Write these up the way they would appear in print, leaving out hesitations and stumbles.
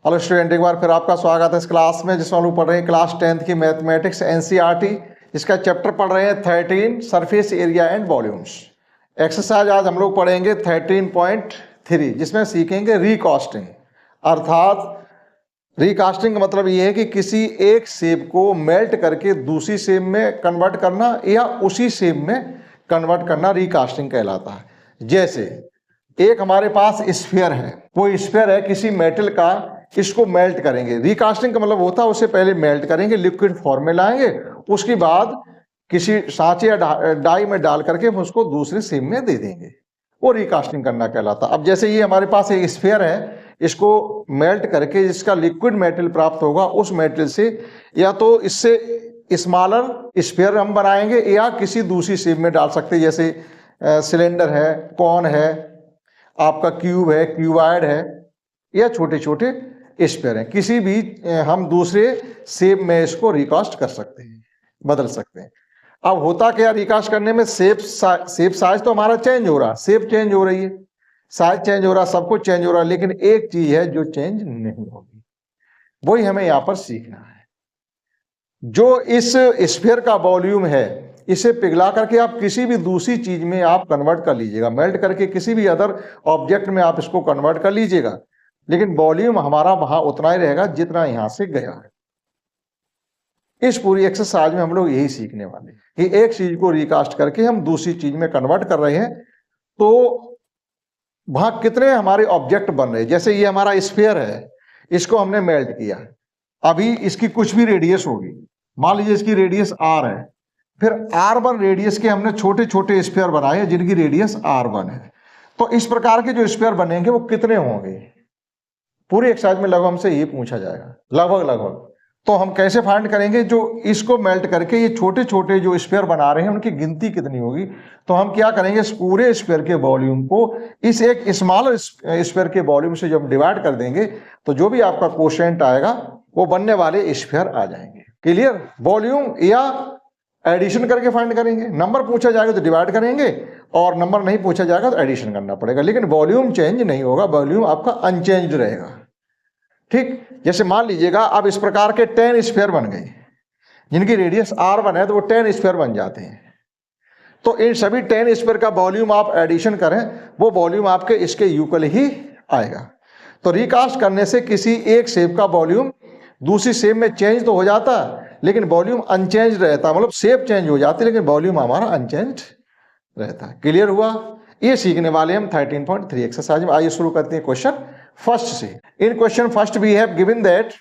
Hello student, एक बार फिर आपका स्वागत है इस क्लास में जिसमें हम लोग पढ़ रहे हैं क्लास 10th की मैथमेटिक्स एनसीईआरटी। इसका चैप्टर पढ़ रहे हैं 13 surface area and volumes. Exercise आज हम लोग पढ़ेंगे 13.3 जिसमें सीखेंगे रिकास्टिंग। अर्थात रिकास्टिंग का मतलब ये है कि किसी एक शेप को मेल्ट करके दूसरी शेप में कन्वर्ट करना या उसी शेप में कन्वर्ट करना रिकास्टिंग कहलाता है। जैसे एक हमारे पास स्फीयर है, कोई स्फीयर है किसी मेटल का, इसको मेल्ट करेंगे। रिकास्टिंग का मतलब होता है उसे पहले मेल्ट करेंगे, लिक्विड फॉर्म में लाएंगे, उसके बाद किसी सांचे या डाई में डाल करके हम उसको दूसरे शेप में दे देंगे, वो रिकास्टिंग करना कहलाता। अब जैसे ये हमारे पास एक स्फीयर है, इसको मेल्ट करके जिसका लिक्विड मेटल प्राप्त होगा उस मेटल से या तो इससे स्मॉलर स्फीयर हम बनाएंगे या किसी दूसरी शेप में डाल सकते हैं। जैसे सिलेंडर है, कॉन है, आपका क्यूब है, क्यूबॉइड है, या छोटे छोटे स्फीयर हैं, किसी भी हम दूसरे शेप में इसको रिकास्ट कर सकते हैं, बदल सकते हैं। अब होता क्या रिकास्ट करने में, शेप साइज तो हमारा चेंज हो रहा, शेप चेंज हो रही है, साइज चेंज हो रहा, सब कुछ चेंज हो रहा, लेकिन एक चीज है जो चेंज नहीं होगी, वही हमें यहां पर सीखना है। जो इस स्फीयर का वॉल्यूम है, इसे पिघला करके आप किसी भी दूसरी चीज में आप कन्वर्ट कर लीजिएगा, मेल्ट करके किसी भी अदर ऑब्जेक्ट में आप इसको कन्वर्ट कर लीजिएगा, लेकिन वॉल्यूम हमारा वहां उतना ही रहेगा जितना यहां से गया है। इस पूरी एक्सरसाइज में हम लोग यही सीखने वाले हैं कि एक चीज को रिकास्ट करके हम दूसरी चीज में कन्वर्ट कर रहे हैं, तो वहां कितने हमारे ऑब्जेक्ट बन रहे हैं। जैसे ये हमारा स्फीयर है, इसको हमने मेल्ट किया, अभी इसकी कुछ भी रेडियस होगी, मान लीजिए इसकी रेडियस r है, फिर r1 रेडियस के हमने छोटे छोटे स्फीयर बनाए जिनकी रेडियस r1 है। तो इस प्रकार के जो स्फीयर बनेंगे वो कितने होंगे, पूरी एक्सरसाइज में लगभग हमसे ये पूछा जाएगा, लगभग। तो हम कैसे फाइंड करेंगे, जो इसको मेल्ट करके ये छोटे छोटे जो स्फीयर बना रहे हैं उनकी गिनती कितनी होगी। तो हम क्या करेंगे, इस पूरे स्फीयर के वॉल्यूम को इस एक स्मॉलर स्फीयर के वॉल्यूम से जब डिवाइड कर देंगे तो जो भी आपका क्वोशिएंट आएगा वो बनने वाले स्फीयर आ जाएंगे। क्लियर। वॉल्यूम या एडिशन करके फाइंड करेंगे, नंबर पूछा जाएगा तो डिवाइड करेंगे और नंबर नहीं पूछा जाएगा तो एडिशन करना पड़ेगा, लेकिन वॉल्यूम चेंज नहीं होगा, वॉल्यूम आपका अनचेंज्ड रहेगा। ठीक, जैसे मान लीजिएगा अब इस प्रकार के 10 स्फीयर बन गए जिनकी रेडियस r1 है, तो वो 10 स्फीयर बन जाते हैं। तो इन सभी 10 स्फीयर का वॉल्यूम आप एडिशन करें, वो वॉल्यूम आपके इसके इक्वल ही आएगा। तो रिकास्ट करने से किसी एक शेप का वॉल्यूम दूसरी शेप में चेंज तो हो जाता लेकिन वॉल्यूम अनचेंज रहता, मतलब शेप चेंज हो जाती लेकिन वॉल्यूम हमारा अनचेंज रहता है। क्लियर हुआ। ये सीखने वाले हम 13.3 एक्सरसाइज में। आइए शुरू करते हैं क्वेश्चन फर्स्ट से। In question first we have given that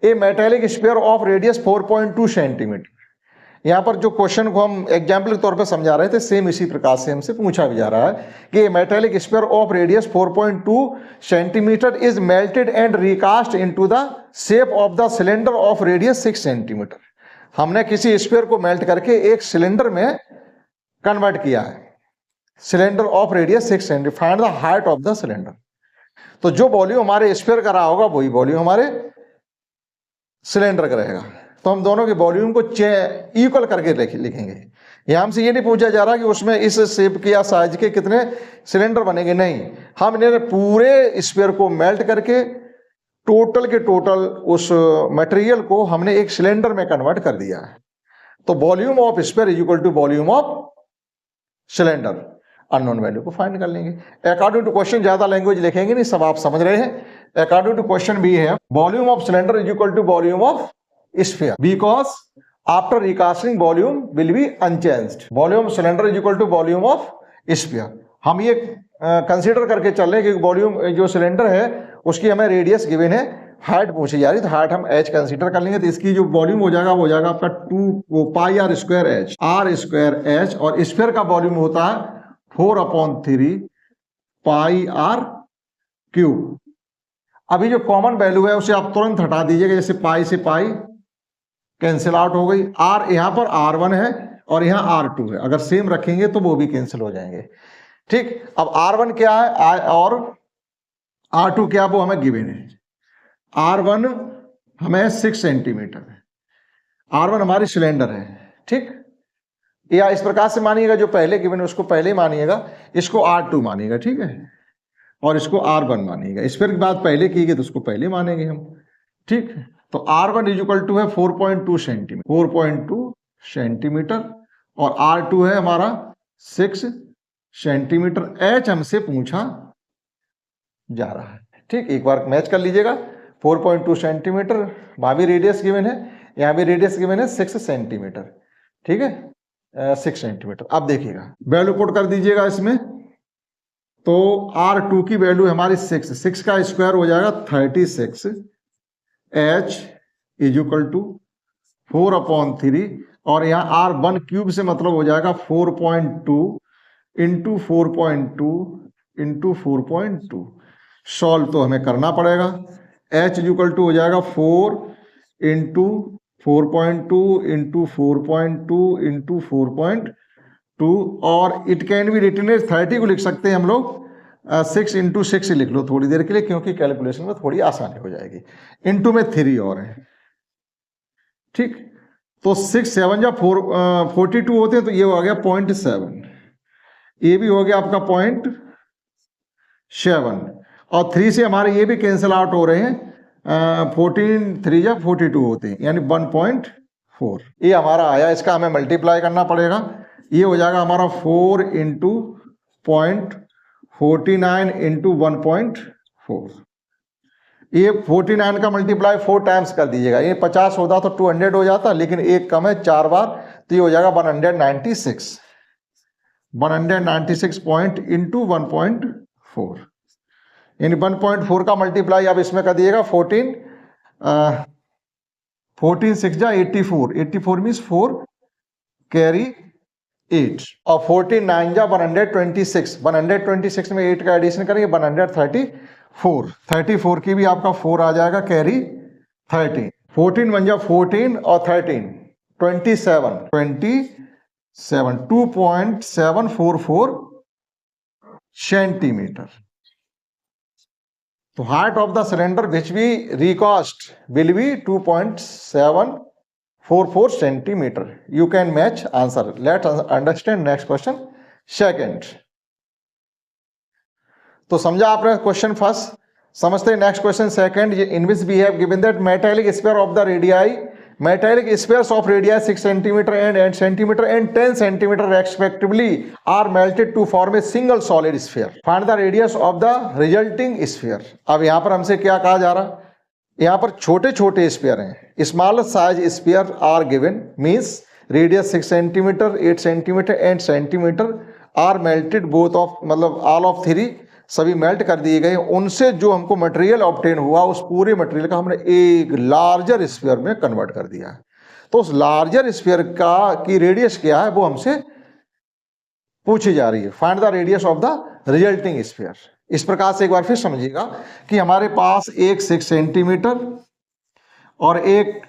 a metallic sphere of radius 4.2 centimetre. यहां पर जो क्वेश्चन को हम एग्जाम्पल के तौर पर समझा रहे थे, सेम इसी प्रकार से हमसे पूछा भी जा रहा है कि metallic sphere of radius 4.2 centimetre is melted and recast into the shape of the cylinder of radius 6 centimetre. हमने किसी स्फीयर को मेल्ट करके एक सिलेंडर में कन्वर्ट किया है, cylinder of radius 6 centimetre. Find the height of the cylinder. तो जो वॉल्यूम हमारे स्फीयर का रहा होगा वही वॉल्यूम हमारे सिलेंडर का रहेगा। तो हम दोनों के वॉल्यूम को इक्वल करके लिखेंगे। यहां हमसे ये नहीं पूछा जा रहा कि उसमें इस शेप के या साइज के कितने सिलेंडर बनेंगे, नहीं, हम इन्हें पूरे स्फीयर को मेल्ट करके टोटल के टोटल उस मटेरियल को हमने एक सिलेंडर में कन्वर्ट कर दिया है। तो volume of sphere is equal to volume of cylinder. Unknown value को फाइंड कर लेंगे अकॉर्डिंग टू क्वेश्चन। ज्यादा लैंग्वेज लिखेंगे नहीं, सब आप समझ रहे हैं। अकॉर्डिंग टू क्वेश्चन भी है volume of cylinder is equal to volume of sphere because after recasting volume will be unchanged. Volume of cylinder is equal to volume of sphere. हम ये कंसीडर करके चल रहे हैं कि वॉल्यूम जो सिलेंडर है उसकी हमें रेडियस गिवन है, हाइट पूछी जा रही है, तो हाइट हम h कंसीडर कर लेंगे। तो इसकी जो वॉल्यूम हो जाएगा वो हो जाएगा आपका 2 पाई r square h, r square h, और स्फीयर का वॉल्यूम होता है 4/3 पाई r क्यूब। अभी जो कॉमन वैल्यू है उसे आप तुरंत हटा दीजिएगा, जैसे पाई से पाई कैंसिल आउट हो गई। r यहां पर r1 है और यहां r2 है, अगर सेम रखेंगे तो वो भी कैंसिल हो जाएंगे। ठीक, अब r1 क्या है और r2 क्या, वो हमें गिवन है। r1 हमें 6 सेंटीमीटर है, r1 हमारी सिलेंडर है। ठीक, या इस प्रकार से मानिएगा, जो पहले गिवन है उसको पहले मानिएगा, इसको r2 मानिएगा। ठीक है, और इसको R1 मानिएगा। स्फीयर की बात पहले की गई तो उसको पहले मानेंगे हम, ठीक। तो R1 इज इक्वल टू है 4.2 सेंटीमीटर, 4.2 सेंटीमीटर, और R2 है हमारा 6 सेंटीमीटर। H हमसे पूछा जा रहा है, ठीक। एक बार मैच कर लीजिएगा, 4.2 सेंटीमीटर, वहां भी रेडियस गिवन है, यहाँ भी रेडियस गिवन है 6 सेंटीमीटर, ठीक है, 6 सेंटीमीटर। अब देखिएगा वैल्यू पुट कर दीजिएगा इसमें, तो R2 की वैल्यू हमारी 6 का स्क्वायर हो जाएगा 36, H इज इक्वल टू 4/3, और यहाँ R1 क्यूब से मतलब हो जाएगा 4.2 इंटू 4.2 इंटू 4.2। सॉल्व तो हमें करना पड़ेगा। H इज इक्वल टू हो जाएगा 4 इंटू 4.2 इंटू 4.2 इंटू 4.2, और it can be written as 30 को लिख सकते हैं हम लोग 6 इंटू 6 लिख लो थोड़ी देर के लिए, क्योंकि कैलकुलेशन में थोड़ी आसानी हो जाएगी। इंटू में 3 और है, ठीक। तो 6 7 या 42 होते हैं, तो ये हो गया 0.7, ये भी हो गया आपका 0.7, और 3 से हमारे ये भी कैंसिल आउट हो रहे हैं, 14 3 या 42 होते हैं, यानी 1.4 ये हमारा आया। इसका हमें मल्टीप्लाई करना पड़ेगा, ये हो जाएगा हमारा 4 इंटू 0.49 इंटू 1.4। ये 49 का मल्टीप्लाई 4 टाइम्स कर दीजिएगा, ये 50 होता तो 200 हो जाता, लेकिन एक कम है 4 बार, तो ये हो जाएगा 196 पॉइंट इंटू 1.4, यानी 1.4 का मल्टीप्लाई अब इसमें कर दिएगा 14 6 जा 84, 84 मीन्स 4 कैरी 8, और 14 9 जा 126, 126 में 8 का एडिशन करेंगे 134 की भी आपका 4 आ जाएगा कैरी 13, 14 1 जा 14 और 13 27 2.744 सेंटीमीटर। तो height of the cylinder which we recast will be 2.744 centimetre. You can match answer. Let's understand next question second. तो समझा आपने क्वेश्चन फर्स्ट, समझते हैं next question second, in which we have given that metallic sphere of the radii, metallic spheres of radius 6 cm and 8 cm and 10 cm respectively are melted to form a single solid sphere. Find the radius of the resulting sphere. अब यहां पर हमसे क्या कहा जा रहा, यहां पर छोटे छोटे स्फीयर हैं, small size sphere are given, means radius 6 cm 8 cm and cm are melted both of, मतलब ऑल ऑफ 3 सभी मेल्ट कर दिए गए। उनसे जो हमको मटेरियल ऑब्टेन हुआ, उस पूरे मटेरियल का हमने एक लार्जर स्फीयर में कन्वर्ट कर दिया है। तो उस लार्जर स्फीयर का की रेडियस क्या है वो हमसे पूछी जा रही है। Find the radius of the resulting sphere. इस प्रकार से एक बार फिर समझिएगा कि हमारे पास एक 6 सेंटीमीटर और एक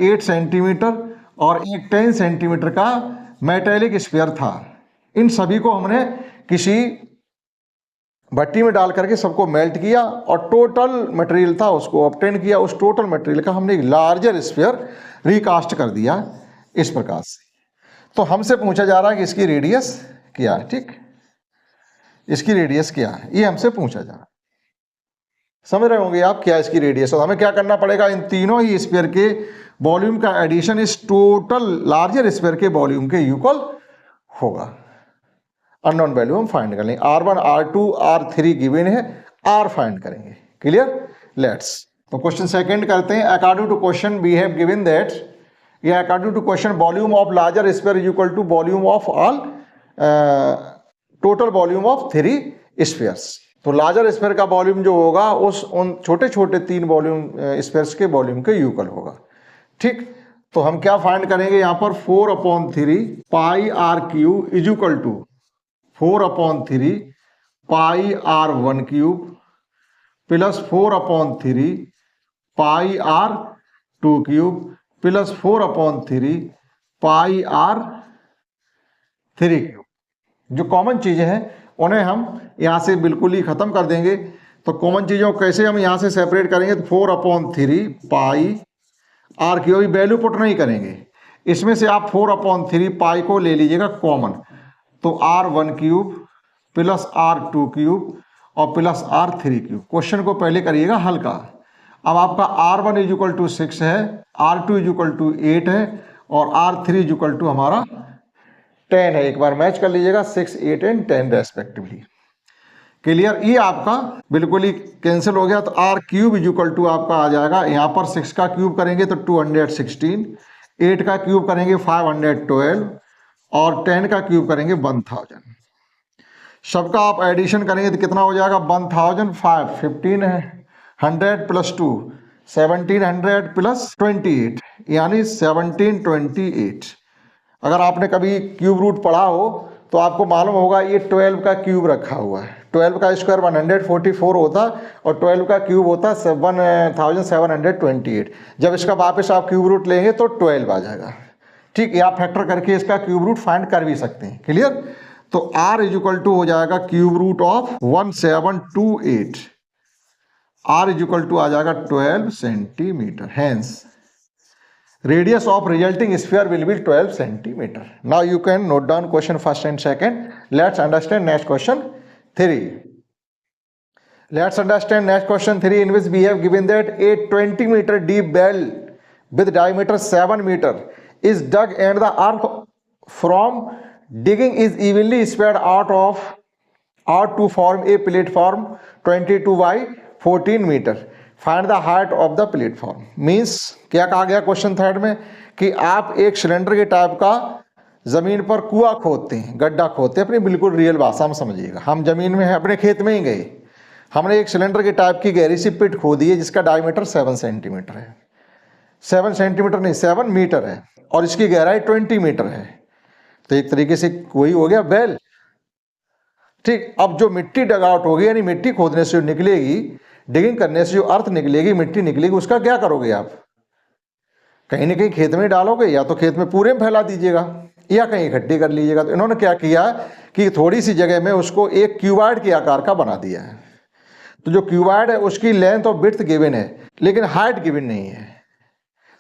8 सेंटीमीटर और एक 10 सेंटीमीटर का मेटेलिक स्फीयर था। इन सभी को हमने किसी भट्टी में डाल करके सबको मेल्ट किया और टोटल मटेरियल था उसको ऑब्टेन किया। उस टोटल मटेरियल का हमने एक लार्जर स्फीयर रिकास्ट कर दिया इस प्रकार से। तो हमसे पूछा जा रहा है कि इसकी रेडियस क्या है, ठीक, इसकी रेडियस क्या है, ये हमसे पूछा जा रहा है। समझ रहे होंगे आप क्या इसकी रेडियस। तो हमें क्या करना पड़ेगा, इन तीनों ही स्फीयर के वॉल्यूम का एडिशन इस टोटल लार्जर स्फीयर के वॉल्यूम के इक्वल होगा। अननोन वैल्यू हम फाइंड कर लेंगे, R1 R2 R3 गिवन है, R फाइंड करेंगे। Clear, let's. तो क्वेश्चन सेकंड करते हैं। According to question we have given that, ये according to question volume of larger sphere is equal to volume of all total volume of 3 spheres. तो larger sphere का volume जो होगा उस उन छोटे छोटे 3 वॉल्यूम स्फीयर्स के वॉल्यूम के इक्वल होगा, ठीक। तो हम क्या फाइंड करेंगे यहाँ पर, 4/3 pi R cube is equal to 4/3 pi R1 cube plus 4/3 pi R2 cube plus 4/3 pi R3 cube. जो कॉमन चीजें हैं उन्हें हम यहां से बिल्कुल ही खत्म कर देंगे। तो कॉमन चीजों को कैसे हम यहां से सेपरेट करेंगे, तो 4/3 पाई R क्यूब, वैल्यू पुट नहीं करेंगे, इसमें से आप 4/3 पाई को ले लीजिएगा कॉमन। तो R1 cube plus R2 cube और प्लस R3 क्यूब। क्वेश्चन को पहले करिएगा हल्का। अब आपका R1 इज इक्वल टू 6 है, R2 इज इक्वल टू 8 है और R3 इज इक्वल टू हमारा 10 है। एक बार मैच कर लीजिएगा 6, 8 एंड 10 रेस्पेक्टिवली। क्लियर? ये आपका बिल्कुल ही कैंसिल हो गया, तो R cube is equal to आपका आ जाएगा, यहाँ पर 6 का क्यूब करेंगे तो 216, 8 का क्यूब करेंगे 512 और 10 का क्यूब करेंगे 1000। सबका आप एडिशन करेंगे तो कितना हो जाएगा? 1005, 15 है, 100 प्लस 2, 1700 प्लस 28 यानी 1728। अगर आपने कभी क्यूब रूट पढ़ा हो तो आपको मालूम होगा ये 12 का क्यूब रखा हुआ है। 12 का स्क्वायर 144 होता और 12 का क्यूब होता 1728। जब इसका वापस आप क्यूब रूट लेंगे तो 12 आ जाएगा। ठीक, या फैक्टर करके इसका क्यूब रूट फाइंड कर भी सकते हैं। क्लियर? तो R इज इक्वल टू हो जाएगा cube root of 1728। R is equal to आ जाएगा 12 centimetre. Hence radius of resulting sphere will be 12 centimeter. Now you can note down question first and second. Let's understand next question 3. Let's understand next question 3, in which we have given that a 20-meter deep well with diameter 7 meter is dug and the earth from digging is evenly spread out to form a platform 22 by 14 meter. Find the height of the platform. Means क्या कहा गया question third में कि आप एक cylinder के type का जमीन पर कुआं खोदते हैं, गड्ढा खोदते हैं, अपनी बिल्कुल रियल भाषा में समझिएगा। हम जमीन में हैं, अपने खेत में ही गए, हमने एक सिलेंडर के टाइप की गहरी सी पिट खोदी है जिसका डायमीटर 7 सेंटीमीटर है। 7 सेंटीमीटर नहीं, 7 मीटर है और इसकी गहराई 20 मीटर है। तो एक तरीके से वही हो गया वेल। ठीक, अब जो मिट्टी डग आउट होगी यानी मिट्टी खोदने से जो निकलेगी, डिगिंग करने से जो अर्थ निकलेगी, मिट्टी निकलेगी, उसका क्या करोगे आप? कहीं ना कहीं खेत में डालोगे, या तो खेत में पूरे में फैला दीजिएगा या कहीं इकट्ठी कर लीजिएगा। तो इन्होंने क्या किया कि थोड़ी सी जगह में उसको एक क्यूबॉइड के आकार का बना दिया है। तो जो क्यूबॉइड है उसकी लेंथ और विड्थ गिवन है लेकिन हाइट गिवन नहीं है,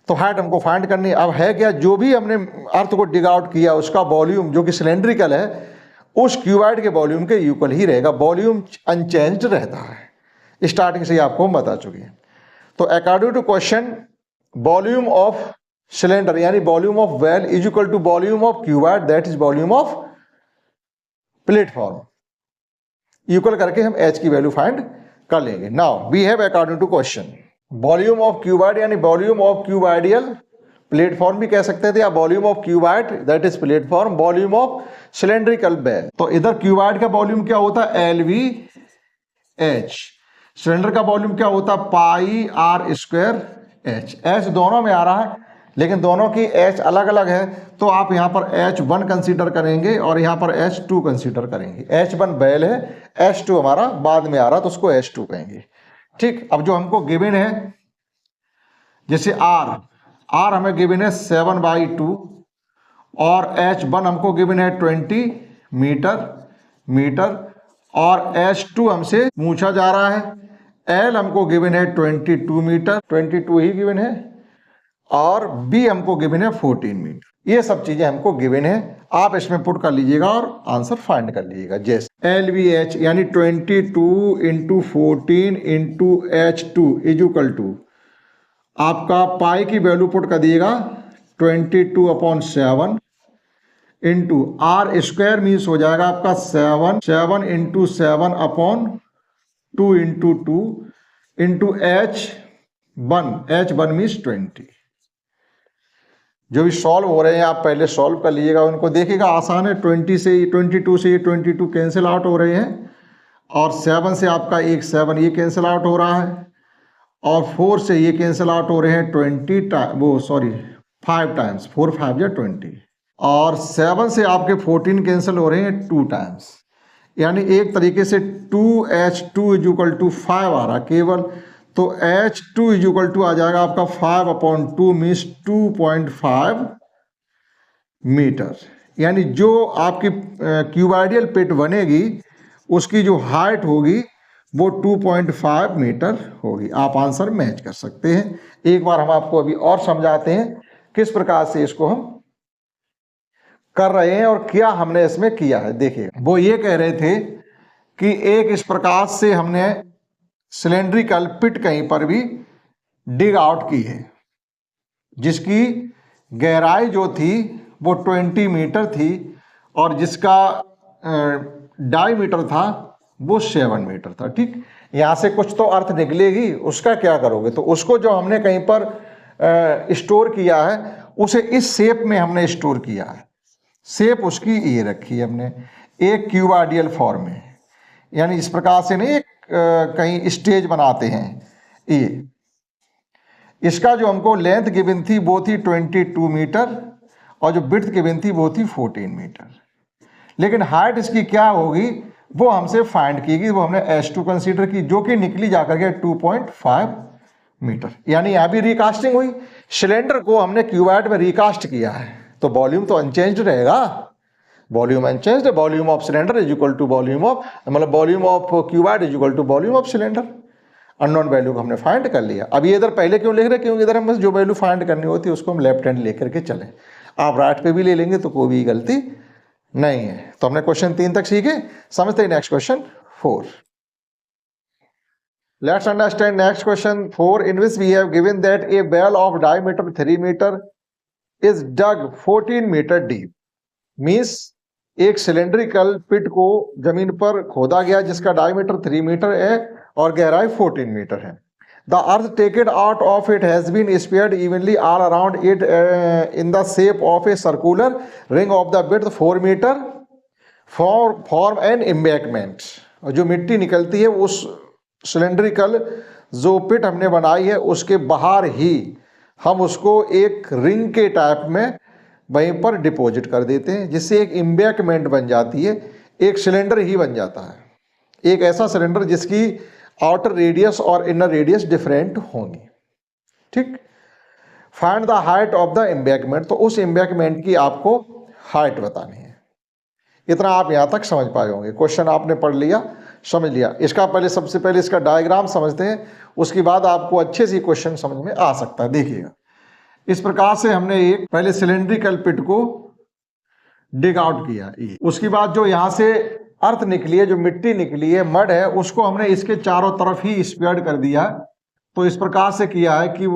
तो हाइट हमको फाइंड करनी है। अब है क्या, जो भी हमने अर्थ को डिग आउट किया उसका वॉल्यूम जो कि सिलेंड्रिकल है उस क्यूबॉइड के वॉल्यूम के इक्वल ही रहेगा, वॉल्यूम अनचेंज्ड रहता है। स्टार्टिंग से ही आपको बता चुकी है। तो according to question volume of cylinder यानी volume of well is equal to volume of cuboid that is volume of platform. Equal करके हम H की वैल्यू फाइंड कर लेंगे। Now we have according to question volume of cuboid यानी volume of cuboidal platform भी कह सकते थे, या volume of cuboid that is platform, volume of cylindrical well. तो इधर क्यूबॉइड का वॉल्यूम क्या होता है? LVH। सिलेंडर का वॉल्यूम क्या होता है? पाई R स्क्वायर H। H दोनों में आ रहा है लेकिन दोनों की H अलग अलग है, तो आप यहाँ पर H1 कंसीडर करेंगे और यहाँ पर H2 कंसीडर करेंगे। H1 बैल है, H2 हमारा बाद में आ रहा तो उसको H2 कहेंगे। ठीक, अब जो हमको गिवन है जैसे R हमें गिवन है 7/2 और H1 हमको गिवन है 20 मीटर और H2 हमसे पूछा जा रहा है, L हमको गिवन है 22 मीटर, 22 ही गिवन है, और B हमको गिवन है 14 मीटर। ये सब चीजें हमको गिवन है, आप इसमें पुट कर लीजिएगा और आंसर फाइंड कर लीजिएगा। जैसे LVH यानी 22 into 14 into H2 is equal to आपका पाई की वैल्यू पुट कर दिएगा 22/7 इंटू R स्क्वायर मीन्स हो जाएगा आपका 7 into 7/2 into 2 into H1 means 20। जो भी सॉल्व हो रहे हैं आप पहले सॉल्व कर लीजिएगा, उनको देखिएगा, आसान है। 22 से ये 22 कैंसिल आउट हो रहे हैं और 7 से आपका एक 7 ये कैंसिल आउट हो रहा है और 4 से ये कैंसिल आउट हो रहे हैं 5 टाइम्स, 4 5 या 20, और 7 से आपके 14 कैंसिल हो रहे हैं 2 टाइम्स, यानी एक तरीके से 2H2 इज इक्वल टू 5 आ रहा केवल। तो H2 इज इक्वल टू आ जाएगा आपका 5/2 मीन्स 2.5 मीटर, यानी जो आपकी क्यूबॉइडियल पिट बनेगी उसकी जो हाइट होगी वो 2.5 मीटर होगी। आप आंसर मैच कर सकते हैं। एक बार हम आपको अभी और समझाते हैं किस प्रकार से इसको हम कर रहे हैं और क्या हमने इसमें किया है। देखिए, वो ये कह रहे थे कि एक इस प्रकार से हमने सिलेंड्रिकल पिट कहीं पर भी डिग आउट की है, जिसकी गहराई जो थी वो 20 मीटर थी और जिसका डायमीटर था वो 7 मीटर था। ठीक, यहाँ से कुछ तो अर्थ निकलेगी, उसका क्या करोगे? तो उसको जो हमने कहीं पर स्टोर किया है उसे इस शेप में हमने स्टोर किया है। शेप उसकी ये रखी है हमने, एक क्यूबाइडियल फॉर्म में, यानी इस प्रकार से नहीं, एक कहीं स्टेज बनाते हैं ये। इसका जो हमको लेंथ गिवन थी वो थी 22 मीटर और जो विड्थ गिवन थी वो थी 14 मीटर। लेकिन हाइट इसकी क्या होगी वो हमसे फाइंड की गई, वो हमने S2 कंसीडर की, जो कि निकली जाकर के 2.5 मीटर। यानी यहाँ भी रिकास्टिंग हुई, सिलेंडर को हमने क्यूबाइड में रिकास्ट किया है, तो वॉल्यूम तो अनचेंज्ड रहेगा। Volume unchanged, volume of cylinder is equal to volume of, मतलब volume of cuboid is equal to volume of cylinder. Unknown value को हमने फाइंड कर लिया। अब ये इधर पहले क्यों लिख रहे हैं? क्योंकि इधर हम बस जो वैल्यू फाइंड करनी होती है उसको हम लेफ्ट हैंड लेकर के चलें। आप राइट पे भी ले लेंगे तो कोई भी गलती नहीं है। तो हमने क्वेश्चन 3 तक सीखे, समझते हैं next question 4। Let's understand next question 4, in which we have given that a well of diameter 3 meter is dug 14 meter deep. Means एक सिलेंड्रिकल पिट को जमीन पर खोदा गया जिसका डायमीटर 3 मीटर है और गहराई 14 मीटर है। The earth taken out of it has been spread evenly all around it in the shape of a circular ring of the width 4 meter form an embankment. और जो मिट्टी निकलती है उस सिलेंड्रिकल जो पिट हमने बनाई है उसके बाहर ही हम उसको एक रिंग के टाइप में वहीं पर डिपॉजिट कर देते हैं, जिससे एक एम्बैंकमेंट बन जाती है, एक सिलेंडर ही बन जाता है, एक ऐसा सिलेंडर जिसकी आउटर रेडियस और इनर रेडियस डिफरेंट होंगी। ठीक, find the height of the embankment, तो उस एम्बैंकमेंट की आपको हाइट बतानी है। इतना आप यहां तक समझ पाए होंगे। क्वेश्चन आपने पढ़ लिया, समझ लिया। इसका पहले सबसे पहले इसका डायग्राम समझते हैं, उसके बाद आपको अच्छे से क्वेश्चन समझ में आ सकता है। देखिएगा, इस प्रकार से हमने एक पहले सिलेंड्रिकल पिट को डिग आउट किया, उसके बाद जो यहां से अर्थ निकली है, जो मिट्टी निकली है, मड है, उसको हमने इसके चारों तरफ ही स्प्रेड कर दिया। तो इस प्रकार से किया है कि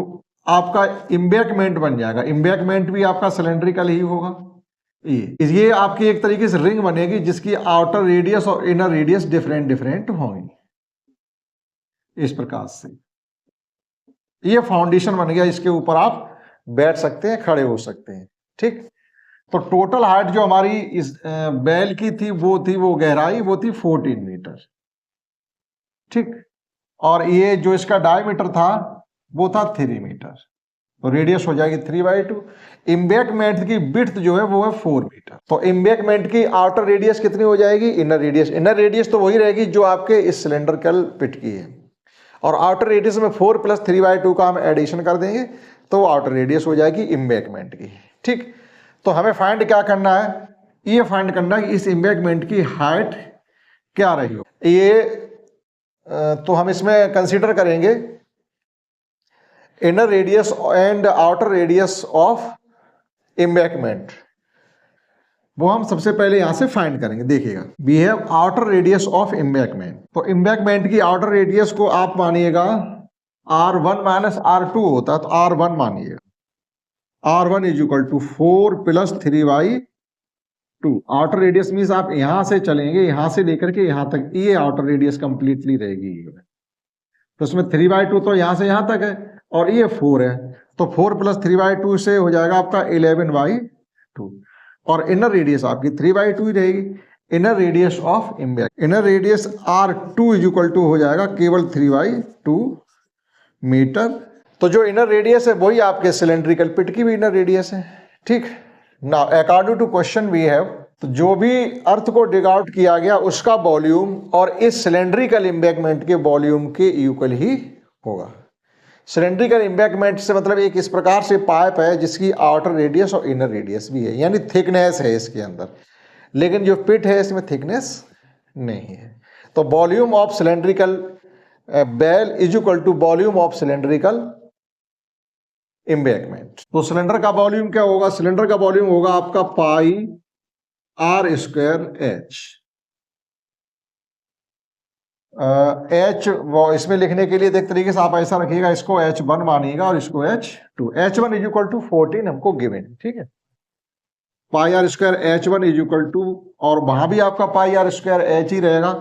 आपका एम्बैंकमेंट बन जाएगा। एम्बैंकमेंट भी आपका सिलेंड्रिकल ही होगा। ये आपकी एक तरीके से रिंग बनेगी जिसकी आउटर रेडियस और इनर रेडियस डिफरेंट डिफरेंट होंगी। इस प्रकार से ये फाउंडेशन बन गया, इसके ऊपर आप बैठ सकते हैं, खड़े हो सकते हैं। ठीक, तो टोटल हाइट जो हमारी इस बैल की थी वो गहराई वो थी 14 मीटर। ठीक, और ये जो इसका डायमीटर था वो था 3 मीटर, तो रेडियस हो जाएगी 3/2। एम्बैंकमेंट की विड्थ जो है वो है 4 मीटर। तो एम्बैंकमेंट की आउटर रेडियस कितनी हो जाएगी? Inner radius. इनर रेडियस तो वही रहेगी जो आपके इस सिलेंडरिकल पिट की है, और आउटर रेडियस में 4 + 3/2 का हम एडिशन कर देंगे तो आउटर रेडियस हो जाएगी एम्बैंकमेंट की। ठीक, तो हमें फाइंड क्या करना है? ये फाइंड करना है कि इस एम्बैंकमेंट की हाइट क्या रही हो। ये तो हम इसमें कंसीडर करेंगे inner radius and outer radius of embankment, वो हम सबसे पहले यहां से फाइंड करेंगे। देखिएगा, we have outer radius of embankment, तो एम्बैंकमेंट की आउटर रेडियस को आप मानिएगा R1 - R2 होता है, तो R1 मानिएगा। R1 = 4 + 3/2। Outer radius means आप यहां से चलेंगे, यहां से लेकर के यहां तक, ये आउटर रेडियस कंप्लीटली रहेगी। तो उसमें 3/2 तो यहां से यहां तक है और ये 4 है, तो 4 + 3/2 से हो जाएगा आपका 11/2, और इनर रेडियस आपकी 3/2 ही रहेगी। Inner radius of embankment, inner radius R2 = हो जाएगा केवल 3/2 मीटर। तो जो इनर रेडियस है वही आपके सिलेंड्रिकल पिट की भी इनर रेडियस है। ठीक, now according to question we have, तो जो भी अर्थ को डिग आउट किया गया उसका वॉल्यूम और इस सिलेंड्रिकल एम्बैंकमेंट के वॉल्यूम के इक्वल ही होगा। सिलेंड्रिकल एम्बैंकमेंट से मतलब एक इस प्रकार से पाइप है जिसकी आउटर रेडियस और इनर रेडियस भी है, यानी थिकनेस है इसके अंदर, लेकिन जो पिट है इसमें थिकनेस नहीं है। तो volume of cylindrical well is equal to volume of cylindrical embankment. तो सिलेंडर का वॉल्यूम क्या होगा? सिलेंडर का वॉल्यूम होगा आपका πr²h। एच इसमें लिखने के लिए एक तरीके से आप ऐसा रखिएगा, इसको H1 मानिएगा और इसको H2। H1 is equal to 14 हमको गिवन, ठीक है। Pi are square H1 is equal to, और वहां भी आपका पाई आर स्क्वायर H ही रहेगा,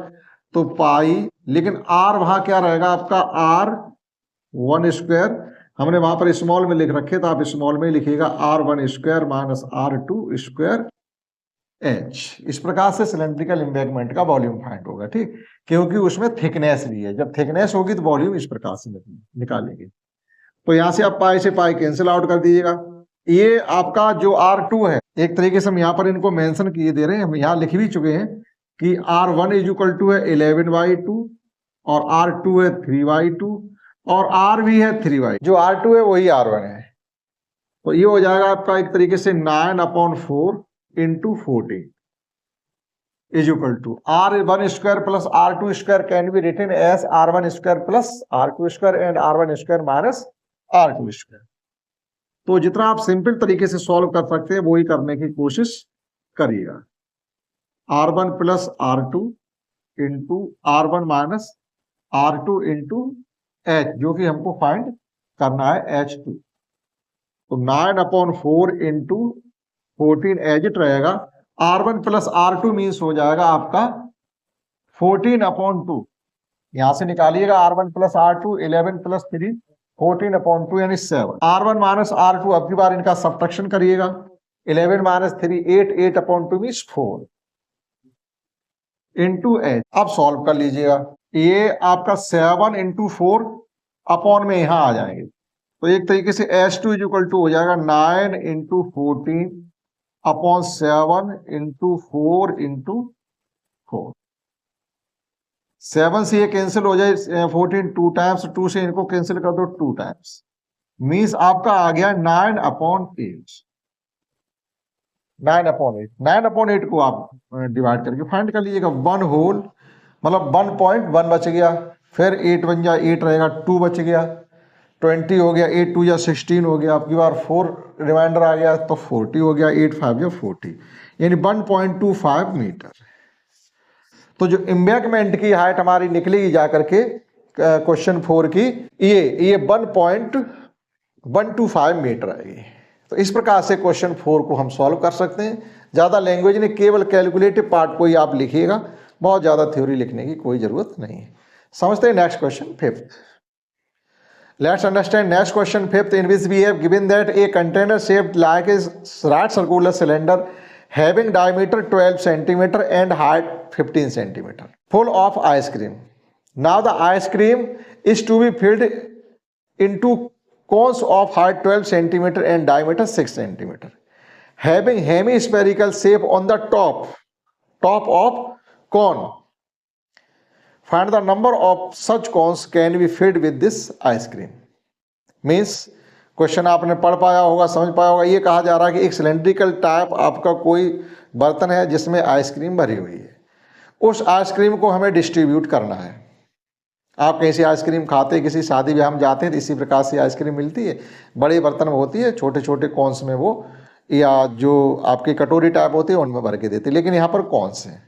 तो पाई, लेकिन आर वहां क्या रहेगा आपका R1 स्क्वायर, हमने वहां पर स्मॉल में लिख रखे, तो आप स्मॉल में लिखिएगा R1 square minus R2 square H। इस प्रकार से सिलेंड्रिकल एम्बैंकमेंट का वॉल्यूम फाइंड होगा, ठीक, क्योंकि उसमें थिकनेस भी है। जब थिकनेस होगी तो वॉल्यूम इस प्रकार से निकालेंगे। तो यहां से आप पाई से पाई कैंसिल आउट कर दीजिएगा। ये आपका जो R2 है, एक तरीके से हम यहाँ पर इनको मेंशन किए दे रहे हैं, हम यहाँ लिख भी चुके हैं कि R1 इज इक्वल टू है 11/2 और R2 है 3/2 और R भी है 3/2। जो R2 है वही R1 है, तो ये हो जाएगा आपका एक तरीके से 9/4 into 14 is equal to R1 square plus R2 square can be written as R1 square plus R2 square and R1 square minus R2 square। तो जितना आप सिंपल तरीके से सॉल्व कर सकते हैं वही करने की कोशिश करिएगा। R1 plus R2 into R1 minus R2 into H, जो कि हमको फाइंड करना है H2। तो 9/4 into 14 एज इट रहेगा। R1 प्लस R2 मीन्स हो जाएगा आपका 14/2, यहां से निकालिएगा R1 प्लस R2, 11 प्लस 3 14/2 यानी 7। R1 माइनस R2 अब की बार इनका सब्ट्रैक्शन करिएगा, 11 माइनस 3 8, 8/2 मीन्स 4 इंटू एच। अब सॉल्व कर लीजिएगा, ये आपका 7 इंटू 4 अपॉन में यहां आ जाएंगे, तो एक तरीके से H2 इज इक्वल टू हो जाएगा 9 इंटू 14 अपॉन 7 इंटू 4 इंटू 4। 7 से ये कैंसिल हो जाए, 14 2 टाइम्स, 2 से इनको कैंसिल कर दो 2 टाइम्स, मीन्स आपका आ गया 9/8। 9/8, 9/8 को आप डिवाइड करके फाइंड कर लीजिएगा। 1 होल मतलब 1.1 बच गया, फिर 8 बन जाए 8 रहेगा, 2 बच गया, 20 हो गया, 8 2 या 16 हो गया, आपकी बार 4 रिमाइंडर आ गया तो 40 हो गया, 8 5 या 40 यानी 1.25 मीटर। तो जो एम्बैंकमेंट की हाइट हमारी निकलेगी जा करके क्वेश्चन 4 की, ये 1.125 मीटर आएगी। तो इस प्रकार से क्वेश्चन 4 को हम सॉल्व कर सकते हैं। ज़्यादा लैंग्वेज नहीं, केवल कैलकुलेटिव पार्ट को ही आप लिखिएगा, बहुत ज़्यादा थ्योरी लिखने की कोई ज़रूरत नहीं है। समझते हैं next question 5th। Let's understand next question 5th, in which we have given that a container shaped like a right circular cylinder having diameter 12 centimeter and height 15 centimeter full of ice cream. Now the ice cream is to be filled into cones of height 12 centimeter and diameter 6 centimeter having hemispherical shape on the top of cone. Find the number of such cones can be filled with this ice cream. Means question आपने पढ़ पाया होगा, समझ पाया होगा। ये कहा जा रहा है कि एक सिलेंड्रिकल टाइप आपका कोई बर्तन है जिसमें आइसक्रीम भरी हुई है, उस आइसक्रीम को हमें डिस्ट्रीब्यूट करना है। आप कहीं से आइसक्रीम खाते, किसी शादी ब्याह में जाते हैं तो इसी प्रकार से आइसक्रीम मिलती है, बड़े बर्तन में होती है, छोटे छोटे कॉन्स में वो, या जो आपकी कटोरी टाइप होती है उनमें भर के देते हैं, लेकिन यहाँ पर कॉन्स हैं।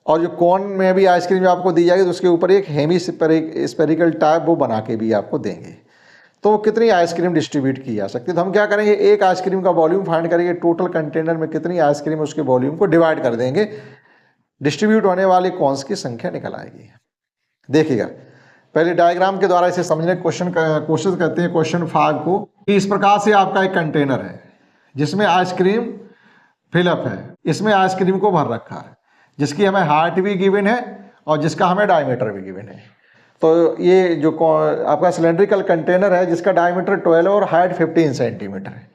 और जो कॉन में भी आइसक्रीम आपको दी जाएगी तो उसके ऊपर एक हेमिस्फेरिकल टाइप वो बना के भी आपको देंगे। तो कितनी आइसक्रीम डिस्ट्रीब्यूट की जा सकती है, तो हम क्या करेंगे, एक आइसक्रीम का वॉल्यूम फाइंड करेंगे, टोटल कंटेनर में कितनी आइसक्रीम है उसके वॉल्यूम को डिवाइड कर देंगे, डिस्ट्रीब्यूट होने वाले कॉन्स की संख्या निकल आएगी। देखिएगा, पहले डायग्राम के द्वारा इसे समझने की कोशिश करते हैं क्वेश्चन 5 को। इस प्रकार से आपका एक कंटेनर है जिसमें आइसक्रीम फिलअप है, इसमें आइसक्रीम को भर रखा है, जिसकी हमें हाइट भी गिवन है और जिसका हमें डायमीटर भी गिवन है। तो ये जो आपका सिलेंड्रिकल कंटेनर है जिसका डायमीटर 12 और हाइट 15 सेंटीमीटर है,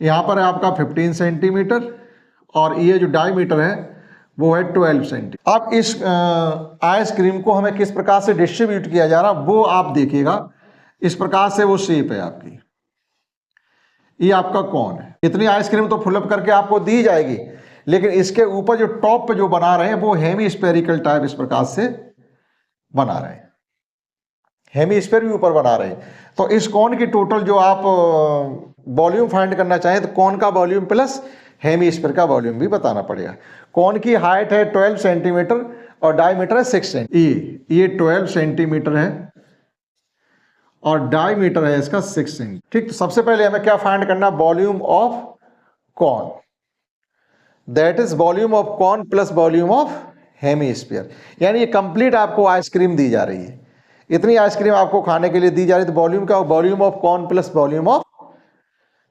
यहाँ पर है आपका 15 सेंटीमीटर और ये जो डायमीटर है वो है 12 सेंटीमीटर। अब इस आइसक्रीम को हमें किस प्रकार से डिस्ट्रीब्यूट किया जा रहा वो आप देखिएगा। इस प्रकार से वो शेप है आपकी, ये आपका कौन है, इतनी आइसक्रीम तो फुलअप करके आपको दी जाएगी, लेकिन इसके ऊपर जो टॉप पे जो बना रहे हैं वो हेमीस्फेरिकल टाइप इस प्रकार से बना रहे हैं, हेमीस्फेयर भी ऊपर बना रहे हैं। तो इस कौन की टोटल जो आप वॉल्यूम फाइंड करना चाहें तो कौन का वॉल्यूम प्लस हेमीस्फेयर का वॉल्यूम भी बताना पड़ेगा। कौन की हाइट है 12 सेंटीमीटर और डायमीटर है 6 सेंटीमीटर। ये 12 सेंटीमीटर है और डायमीटर है इसका 6 सेंटीमीटर। ठीक, तो सबसे पहले हमें क्या फाइंड करना, volume of cone, that is volume of cone plus volume of hemisphere. यानी ये कंप्लीट आपको आइसक्रीम दी जा रही है, इतनी आइसक्रीम आपको खाने के लिए दी जा रही है, तो वॉल्यूम क्या, volume of cone plus volume of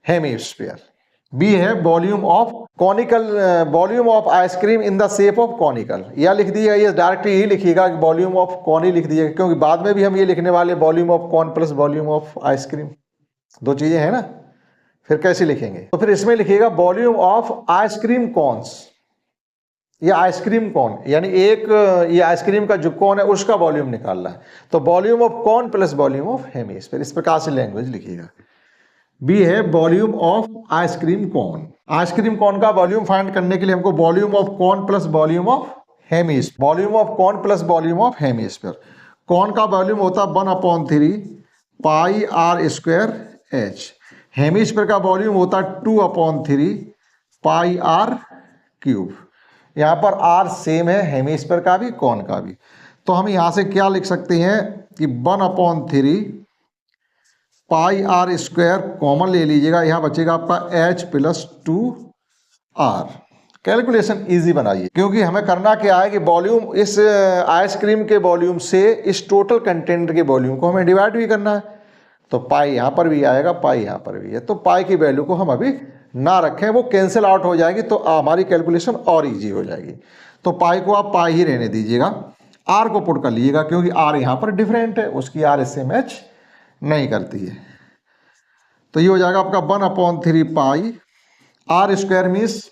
hemisphere. बी है volume of conical, volume of ice cream in the shape of conical. या लिख दीजिएगा, ये डायरेक्ट यही लिखिएगा कि वॉल्यूम ऑफ कॉन ही लिख दीजिएगा, क्योंकि बाद में भी हम ये लिखने वाले volume of cone plus volume of ice cream, दो चीजें हैं ना, फिर कैसे लिखेंगे। तो फिर इसमें लिखिएगा वॉल्यूम ऑफ आइसक्रीम कॉन्स, ये आइसक्रीम कॉन, यानी एक ये आइसक्रीम का जो कॉन है उसका वॉल्यूम निकालना है, तो volume of cone plus volume of hemisphere, इस प्रकार से लैंग्वेज लिखिएगा। बी है volume of ice cream cone. Ice cream cone का वॉल्यूम फाइंड करने के लिए हमको volume of cone plus volume of hemisphere, volume of cone plus volume of hemisphere. Cone का वॉल्यूम होता है 1/3 pi are square H, hemisphere का वॉल्यूम होता है 2/3 पाई आर क्यूब। यहाँ पर आर सेम है हेमीस्फीयर का भी कॉन का भी, तो हम यहाँ से क्या लिख सकते हैं कि 1/3 पाई आर स्क्वायर कॉमन ले लीजिएगा, यहाँ बचेगा आपका h plus 2r। Calculation easy बनाइए, क्योंकि हमें करना क्या है कि वॉल्यूम, इस आइसक्रीम के वॉल्यूम से इस टोटल कंटेनर के वॉल्यूम को हमें डिवाइड भी करना है, तो पाई यहाँ पर भी आएगा, पाई यहाँ पर भी है, तो पाई की वैल्यू को हम अभी ना रखें, वो कैंसिल आउट हो जाएगी, तो हमारी कैलकुलेशन और इजी हो जाएगी। तो पाई को आप पाई ही रहने दीजिएगा, आर को पुट कर लीजिएगा, क्योंकि आर यहाँ पर डिफरेंट है, उसकी आर इससे मैच नहीं करती है। तो ये हो जाएगा आपका 1/3 पाई आर स्क्वायर मीन्स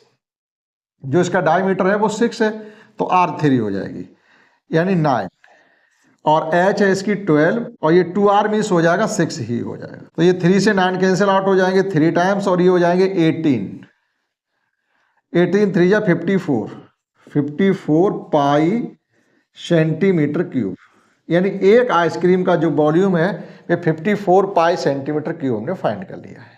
जो इसका डायमीटर है वो 6 है, तो r3 हो जाएगी यानी 9, और h है इसकी 12, और ये 2r मीन्स हो जाएगा 6 ही हो जाएगा। तो ये 3 से 9 कैंसिल आउट हो जाएंगे 3 टाइम्स, और ये हो जाएंगे 18 3 या 54 पाई सेंटीमीटर क्यूब, यानी एक आइसक्रीम का जो वॉल्यूम है वे 54 पाई सेंटीमीटर क्यूब हमने फाइंड कर लिया है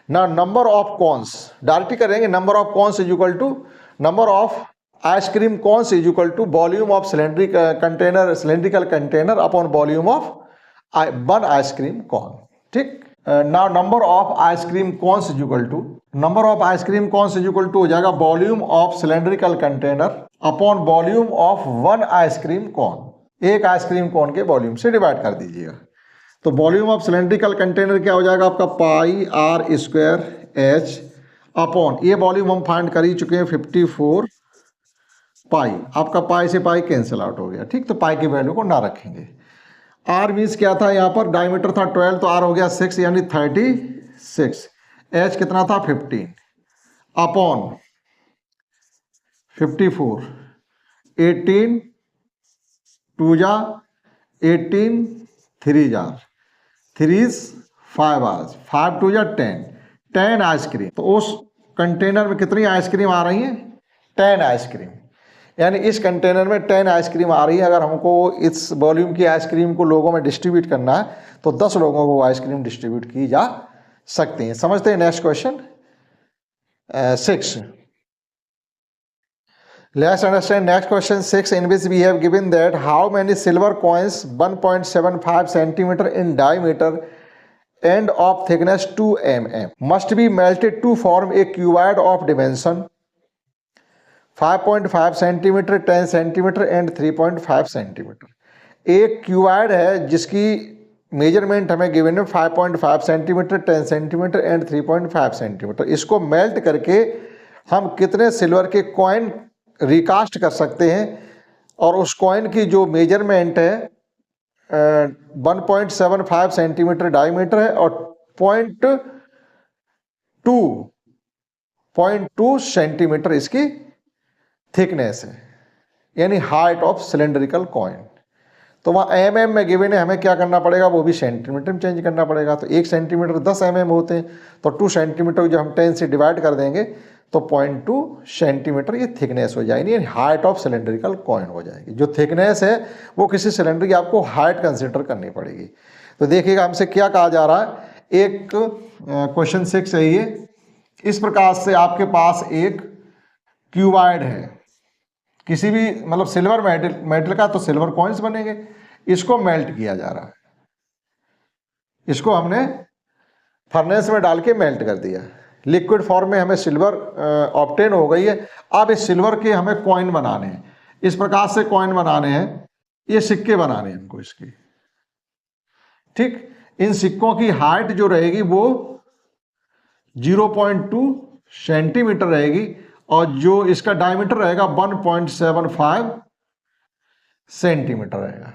ना। नंबर ऑफ कॉन्स डायरेक्ट करेंगे, number of cones is equal to number of ice cream cones is equal to volume of cylindrical container upon volume of one ice cream cone. ठीक, now number of ice cream cones is equal to, number of ice cream cones is equal to हो जाएगा volume of cylindrical container upon volume of one ice cream cone, एक ice cream cone के volume से divide कर दीजिएगा। तो volume of cylindrical container क्या हो जाएगा आपका pi are square H upon, ये वॉल्यूम हम फाइंड कर ही चुके हैं 54 पाई, आपका पाई से पाई कैंसिल आउट हो गया। ठीक, तो पाई की वैल्यू को ना रखेंगे। आर मीन्स क्या था, यहाँ पर डायमीटर था 12, तो आर हो गया 6 यानी 36, एच कितना था 15 अपॉन 54, 18 2 जा 18 3 जार 3 5 आज 5 2 जा 10 आइसक्रीम। तो उस कंटेनर में कितनी आइसक्रीम आ रही है, 10 आइसक्रीम, यानी इस कंटेनर में 10 आइसक्रीम आ रही है। अगर हमको इस वॉल्यूम की आइसक्रीम को लोगों में डिस्ट्रीब्यूट करना है तो 10 लोगों को आइसक्रीम डिस्ट्रीब्यूट की जा सकती है। समझते हैं। Next question 6, let's understand next question 6, in which we have given that how many silver coins 1.75 centimeter in diameter and of thickness 2 mm must be melted to form a cuboid of dimension 5.5 centimeter, 10 centimeter and 3.5 centimeter। एक cuboid है जिसकी measurement हमें given है 5.5 centimetre, 10 centimetre and 3.5 centimetre. इसको melt करके हम कितने silver के कॉइन रिकास्ट कर सकते हैं, और उस कॉइन की जो मेजरमेंट है 1.75 सेंटीमीटर डायमीटर है और 0.2 सेंटीमीटर इसकी थिकनेस है, यानी हाइट ऑफ सिलेंड्रिकल कॉइन। तो वहाँ mm में गिवन है, हमें क्या करना पड़ेगा, वो भी सेंटीमीटर में चेंज करना पड़ेगा। तो 1 सेंटीमीटर 10 mm होते हैं, तो 2 सेंटीमीटर जो हम 10 से डिवाइड कर देंगे तो 0.2 सेंटीमीटर ये थिकनेस हो जाएगी, यानी हाइट ऑफ सिलेंड्रिकल कॉइन हो जाएगी। जो थिकनेस है वो किसी सिलेंडर की आपको हाइट कंसिडर करनी पड़ेगी। तो देखिएगा हमसे क्या कहा जा रहा है, एक क्वेश्चन 6 है ये। इस प्रकार से आपके पास एक क्यूबाइड है, किसी भी मतलब सिल्वर मेटल का तो सिल्वर कॉइन्स बनेंगे। इसको मेल्ट किया जा रहा है, इसको हमने फर्नेस में डाल के मेल्ट कर दिया, लिक्विड फॉर्म में हमें सिल्वर ऑब्टेन हो गई है। अब इस सिल्वर के हमें कॉइन बनाने हैं, इस प्रकार से कॉइन बनाने हैं, ये सिक्के बनाने हैं हमको इसके। ठीक, इन सिक्कों की हाइट जो रहेगी वो 0.2 सेंटीमीटर रहेगी और जो इसका डायमीटर रहेगा 1.75 सेंटीमीटर रहेगा।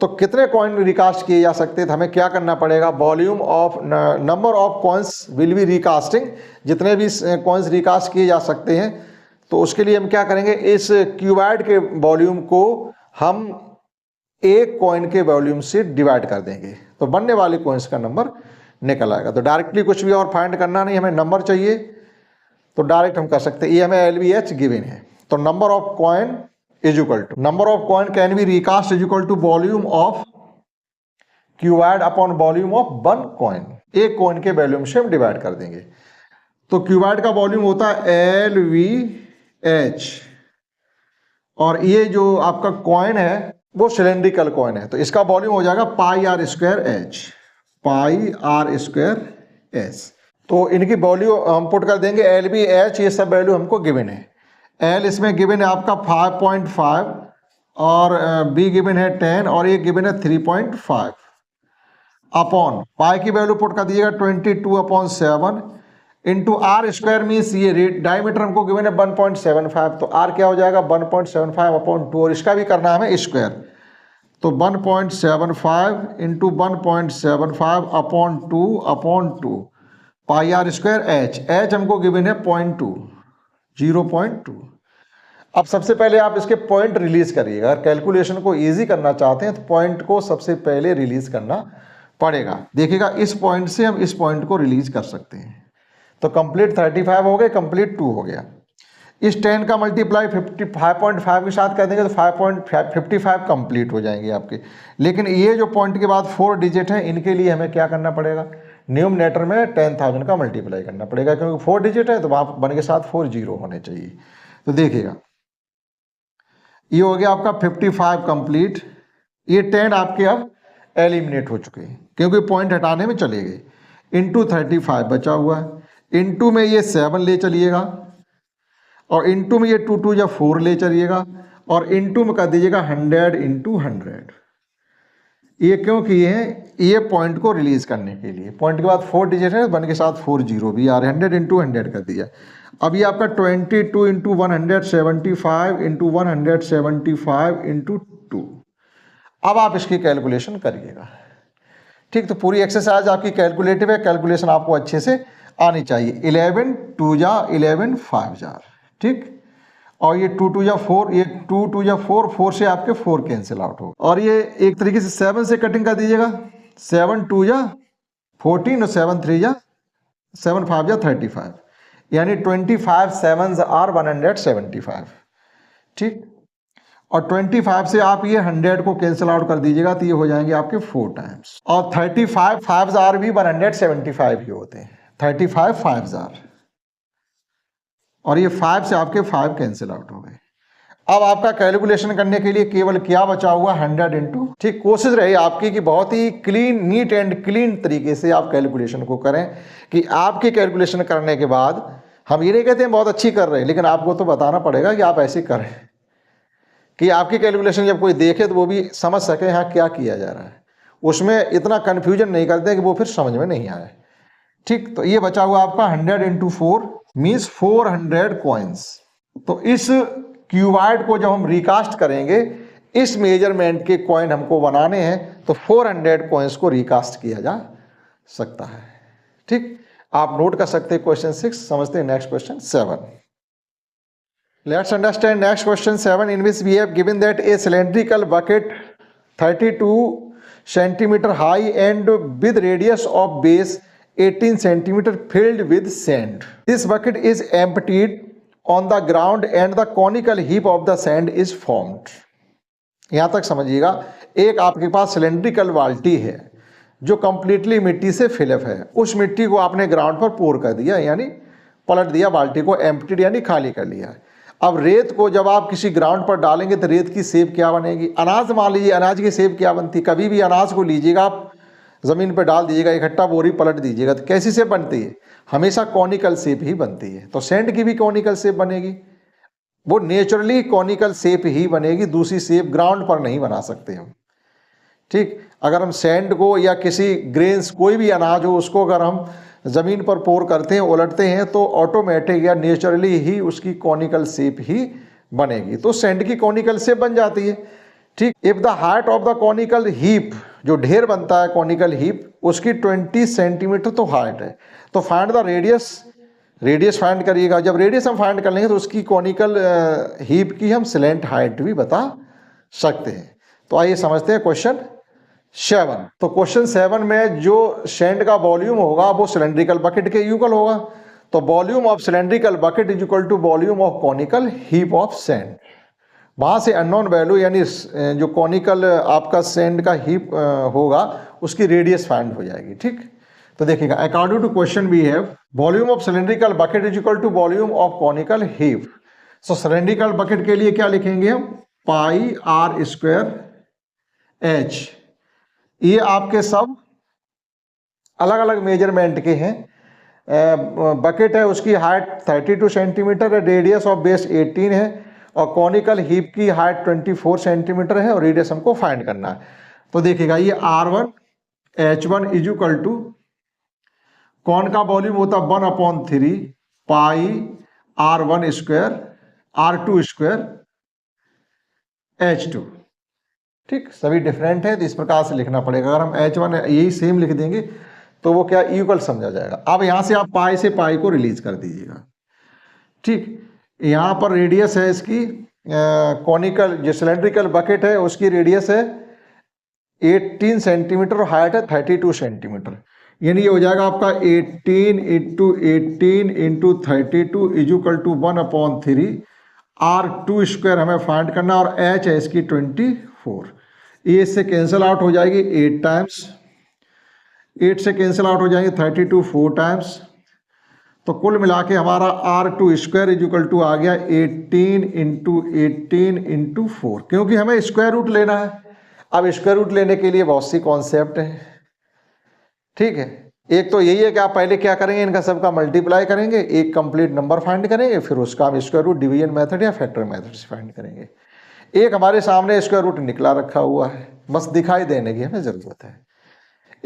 तो कितने कॉइन रिकास्ट किए जा सकते थे, हमें क्या करना पड़ेगा, volume of number of coins will be recasting, जितने भी कॉइन्स रिकास्ट किए जा सकते हैं। तो उसके लिए हम क्या करेंगे, इस क्यूबॉइड के वॉल्यूम को हम एक कॉइन के वॉल्यूम से डिवाइड कर देंगे, तो बनने वाले कॉइन्स का नंबर निकल आएगा। तो डायरेक्टली कुछ भी और फाइंड करना नहीं, हमें नंबर चाहिए तो डायरेक्ट हम कर सकते हैं। ये हमें LBH गिवन है, तो number of coin is equal to number of coin can be recast is equal to volume of cuboid upon volume of one coin. एक कॉइन के वॉल्यूम से हम डिवाइड कर देंगे। तो क्यूबॉइड का वॉल्यूम होता है LVH और ये जो आपका कॉइन है वो सिलेंड्रिकल कॉइन है, तो इसका वॉल्यूम हो जाएगा πr²H, πr²S। तो इनकी वैल्यू हम पुट कर देंगे LBH, ये सब वैल्यू हमको गिवन है। L इसमें गिवन है आपका 5.5 और B गिवन है 10 और ये गिवन है 3.5 अपॉन पाई की वैल्यू पुट कर दीजिएगा 22/7 इंटू R² मीन्स ये डायमीटर हमको गिवन है 1.75, तो R क्या हो जाएगा 1.75/2 और इसका भी करना है हमें स्क्वायर, तो 1.75 इंटू 1.75 अपॉन 2 πr²H। H हमको गिवन है 0.2। अब सबसे पहले आप इसके पॉइंट रिलीज करिएगा, अगर कैलकुलेशन को इजी करना चाहते हैं तो पॉइंट को सबसे पहले रिलीज करना पड़ेगा। देखिएगा इस पॉइंट से हम इस पॉइंट को रिलीज कर सकते हैं, तो कंप्लीट 35 हो गए, कंप्लीट 2 हो गया। इस 10 का मल्टीप्लाई 5.5 के साथ कर देंगे तो 5.55 कंप्लीट हो जाएंगे आपके। लेकिन ये जो पॉइंट के बाद 4 डिजिट है, इनके लिए हमें क्या करना पड़ेगा, न्यूमरेटर में 10,000 का मल्टीप्लाई करना पड़ेगा, क्योंकि 4 डिजिट है तो वहाँ बन के साथ 4 जीरो होने चाहिए। तो देखिएगा ये हो गया आपका 55 कंप्लीट। ये 10 आपके अब एलिमिनेट हो चुके हैं क्योंकि पॉइंट हटाने में चले गए। इंटू 35 बचा हुआ है, इंटू में ये 7 ले चलिएगा और इंटू में ये 2 2 या 4 ले चलिएगा और इंटू में कर दीजिएगा 100 इंटू 100। ये क्यों किए हैं, ये पॉइंट को रिलीज करने के लिए। पॉइंट के बाद 4 डिजिट है, बन के साथ 4 जीरो भी आ रहे, 100 इंटू 100 कर दिया। अब ये आपका 22 इंटू 175 इंटू 175 इंटू 2। अब आप इसकी कैलकुलेशन करिएगा। ठीक, तो पूरी एक्सरसाइज आपकी कैलकुलेटिव है, कैलकुलेशन आपको अच्छे से आनी चाहिए। 11 2 जा 11 5 जा, ठीक, और ये 2 2 या 4, ये 2 2 या 4, 4 से आपके 4 कैंसिल आउट हो। और ये एक तरीके से 7 से कटिंग कर दीजिएगा, 7 2 या 14 और 7 3 या 7 5 या 35, यानी 25 7s आर 175। ठीक, और 25 से आप ये 100 को कैंसिल आउट कर दीजिएगा तो ये हो जाएंगे आपके 4 टाइम्स। और 35 5s आर भी 175 ही होते हैं, 35 5s आर, और ये 5 से आपके 5 कैंसिल आउट हो गए। अब आपका कैलकुलेशन करने के लिए केवल क्या बचा हुआ, 100 इंटू। ठीक, कोशिश रही आपकी कि बहुत ही क्लीन, नीट एंड क्लीन तरीके से आप कैलकुलेशन को करें, कि आपकी कैलकुलेशन करने के बाद हम ये नहीं कहते हैं बहुत अच्छी कर रहे हैं, लेकिन आपको तो बताना पड़ेगा कि आप ऐसे करें कि आपकी कैलकुलेशन जब कोई देखे तो वो भी समझ सके हाँ क्या किया जा रहा है, उसमें इतना कन्फ्यूजन नहीं करते कि वो फिर समझ में नहीं आए। ठीक, तो ये बचा हुआ आपका 100 इंटू 4 मीन्स 400 कॉइन्स। तो इस क्यूबॉइड को जब हम रिकास्ट करेंगे, इस मेजरमेंट के कॉइन हमको बनाने हैं, तो 400 कॉइन्स को रिकास्ट किया जा सकता है। ठीक, आप नोट कर सकते हैं क्वेश्चन 6। समझते हैं next question 7। Let's understand next question 7 in which we have given that a cylindrical bucket 32 centimetre high and with radius of base 18 centimeter filled with sand. This bucket is emptied on the ground and the conical heap of the sand is formed. यहां तक समझिएगा, एक आपके पास cylindrical बाल्टी है जो completely मिट्टी से फिलअप है। उस मिट्टी को आपने ग्राउंड पर पोर कर दिया, यानी पलट दिया, बाल्टी को एम्प्टीड यानी खाली कर लिया। अब रेत को जब आप किसी ग्राउंड पर डालेंगे तो रेत की शेप क्या बनेगी? अनाज, मान लीजिए अनाज की शेप क्या बनती है? कभी भी अनाज को लीजिएगा आप, ज़मीन पर डाल दीजिएगा, इकट्ठा बोरी पलट दीजिएगा तो कैसी शेप बनती है? हमेशा कॉनिकल शेप ही बनती है। तो सैंड की भी कॉनिकल शेप बनेगी, वो नेचुरली कॉनिकल शेप ही बनेगी, दूसरी शेप ग्राउंड पर नहीं बना सकते हम। ठीक, अगर हम सैंड को या किसी ग्रेन्स, कोई भी अनाज हो, उसको अगर हम ज़मीन पर पोर करते हैं, उलटते हैं, तो ऑटोमेटिक या नेचुरली ही उसकी कॉनिकल शेप ही बनेगी। तो सैंड की कॉनिकल शेप बन जाती है। ठीक, if the height of the conical heap, जो ढेर बनता है कॉनिकल हीप, उसकी 20 सेंटीमीटर तो हाइट है, तो find the radius, radius find करिएगा। जब रेडियस हम फाइंड कर लेंगे तो उसकी कॉनिकल हीप की हम स्लैंट हाइट भी बता सकते हैं। तो आइए समझते हैं क्वेश्चन 7। तो क्वेश्चन 7 में जो सैंड का वॉल्यूम होगा वो सिलेंड्रिकल बकेट के इक्वल होगा। तो volume of cylindrical bucket is equal to volume of conical heap of sand. वहाँ से अननोन वैल्यू यानी जो कॉनिकल आपका सैंड का हीप होगा उसकी रेडियस फाइंड हो जाएगी। ठीक, तो देखिएगा, according to question we have volume of cylindrical bucket is equal to volume of conical heap. So cylindrical bucket के लिए क्या लिखेंगे हम? Pi are square H. ये आपके सब अलग अलग मेजरमेंट के हैं। बकेट है, उसकी हाइट 32 सेंटीमीटर है, रेडियस ऑफ बेस 18 है, और कॉनिकल हीप की हाइट 24 सेंटीमीटर है, और रेडियस हमको फाइंड करना है। तो देखिएगा, ये R1 H1 is equal to, कौन का वॉल्यूम होता है 1/3 पाई R1 square R2 square H2। ठीक, सभी डिफरेंट है तो इस प्रकार से लिखना पड़ेगा। अगर हम H1 यही सेम लिख देंगे तो वो क्या इक्वल समझा जाएगा। अब यहां से आप पाई से पाई को रिलीज कर दीजिएगा। ठीक, यहाँ पर रेडियस है इसकी, कॉनिकल जो सिलेंड्रिकल बकेट है उसकी रेडियस है 18 सेंटीमीटर और हाइट है 32 सेंटीमीटर। यानी ये हो जाएगा आपका 18 into 18 into 32 is equal to 1/3 R2 square हमें फाइंड करना, और H है इसकी 24। ये इससे कैंसिल आउट हो जाएगी 8 टाइम्स, 8 से कैंसिल आउट हो जाएंगे 32 4 टाइम्स। तो कुल मिला के हमारा R2 square is equal to आ गया 18 इंटू 18 इंटू 4, क्योंकि हमें स्क्वायर रूट लेना है। अब स्क्वायर रूट लेने के लिए बहुत सी कॉन्सेप्ट है। ठीक है, एक तो यही है कि आप पहले क्या करेंगे, इनका सबका मल्टीप्लाई करेंगे, एक कंप्लीट नंबर फाइंड करेंगे, फिर उसका हम स्क्वायर रूट डिवीजन मेथड या फैक्टर मेथड से फाइंड करेंगे। एक हमारे सामने स्क्वायर रूट निकला रखा हुआ है, बस दिखाई देने की हमें जरूरत है।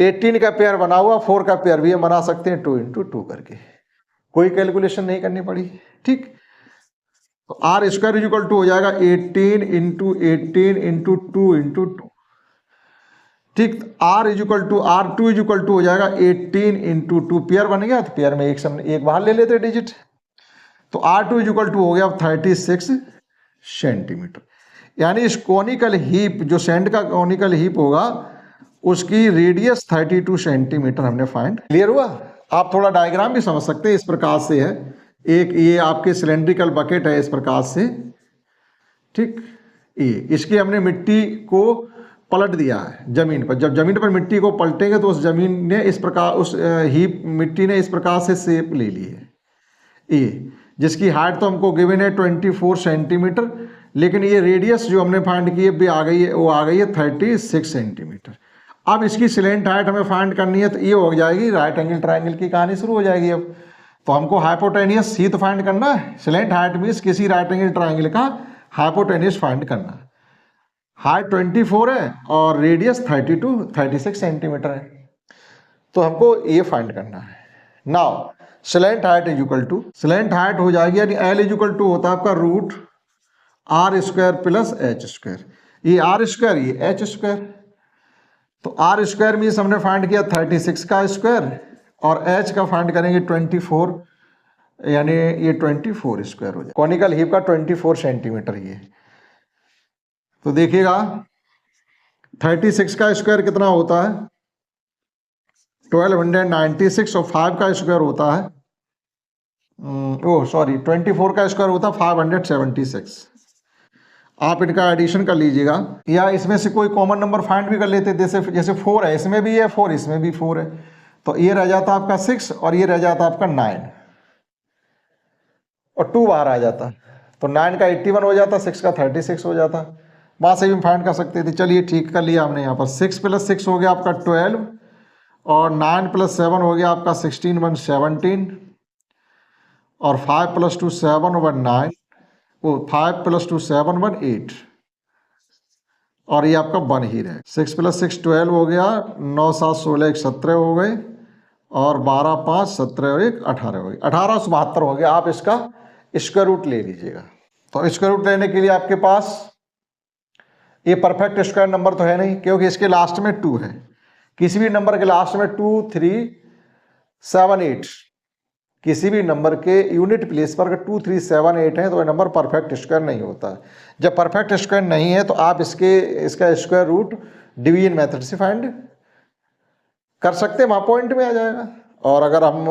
18 का पेयर बना हुआ, 4 का पेयर भी हम बना सकते हैं 2 इंटू 2 करके, कोई कैलकुलेशन नहीं करनी पड़ी। ठीक, तो R square is equal to हो जाएगा 18 इंटू 18 इंटू 2 इंटू 2। ठीक, R is equal to R2 is equal to हो जाएगा 18 इंटू 2, पेयर बन गया तो पेयर में एक बाहर ले लेते डिजिट, तो R2 इज इक्वल टू हो गया 36 सेंटीमीटर। यानी इस कॉनिकल हीप, जो सैंड का कॉनिकल हीप होगा, उसकी रेडियस 32 सेंटीमीटर हमने फाइंड। क्लियर हुआ? आप थोड़ा डायग्राम भी समझ सकते हैं, इस प्रकार से है। एक ये आपके सिलेंड्रिकल बकेट है इस प्रकार से। ठीक, ये इसकी हमने मिट्टी को पलट दिया है जमीन पर। जब जमीन पर मिट्टी को पलटेंगे तो उस जमीन ने इस प्रकार, उस हीप मिट्टी ने इस प्रकार से शेप ले ली है, ये जिसकी हाइट तो हमको गिवन है 24 सेंटीमीटर, लेकिन ये रेडियस जो हमने फाइंड की है आ गई है, वो आ गई है 36 सेंटीमीटर। अब इसकी स्लैंट हाइट हमें फाइंड करनी है, तो ये हो जाएगी राइट एंगल ट्राइंगल की कहानी शुरू हो जाएगी। अब तो हमको हाइपोटेनियस ही तो फाइंड करना है। स्लैंट हाइट मीन्स किसी राइट एंगल ट्राइंगल का हाइपोटेनियस फाइंड करना है। हाइट 24 है और रेडियस 36 सेंटीमीटर है, तो हमको ये फाइंड करना है। Now slant height is equal to, slant height हो जाएगी, यानी L इज इक्वल टू होता है आपका root R square plus H square. ये R स्क्वायर, ये H स्क्वायर, तो R स्क्वायर मीन्स हमने फाइंड किया 36 का स्क्वायर, और H का फाइंड करेंगे 24, यानी ये 24 स्क्वायर हो जाए। कॉनिकल हीप का 24 सेंटीमीटर ये। तो देखिएगा 36 का स्क्वायर कितना होता है 1296, और 5 का स्क्वायर होता है 24 का स्क्वायर होता है 576। आप इनका एडिशन कर लीजिएगा, या इसमें से कोई कॉमन नंबर फाइंड भी कर लेते, जैसे 4 है, इसमें भी है 4, इसमें भी 4 है, तो ये रह जाता आपका 6 और ये रह जाता आपका 9 और 2 बाहर आ जाता, तो 9 का 81 हो जाता, 6 का 36 हो जाता, वहाँ से भी फाइंड कर सकते थे। चलिए ठीक कर लिया हमने। यहाँ पर 6 + 6 हो गया आपका 12, और 9 + 7 हो गया आपका 16 1 17, और 5 + 2 7 1 9, वो 5 + 2 7 1 8, और ये आपका 1 ही रहे। 6 + 6 12 हो गया, 9 7 16 1 17 हो गए, और 12 5 17 और 1 18 हो गए, 1872 हो गया। आप इसका स्क्वायर रूट ले लीजिएगा। तो स्क्वायर रूट लेने के लिए आपके पास ये परफेक्ट स्क्वायर नंबर तो है नहीं, क्योंकि इसके लास्ट में 2 है। किसी भी नंबर के लास्ट में 2 3 7 8, किसी भी नंबर के यूनिट प्लेस पर अगर 2 3 7 8 है तो वह नंबर परफेक्ट स्क्वायर नहीं होता है। जब परफेक्ट स्क्वायर नहीं है तो आप इसका स्क्वायर रूट डिवीजन मेथड से फाइंड कर सकते हैं, वहाँ पॉइंट में आ जाएगा। और अगर हम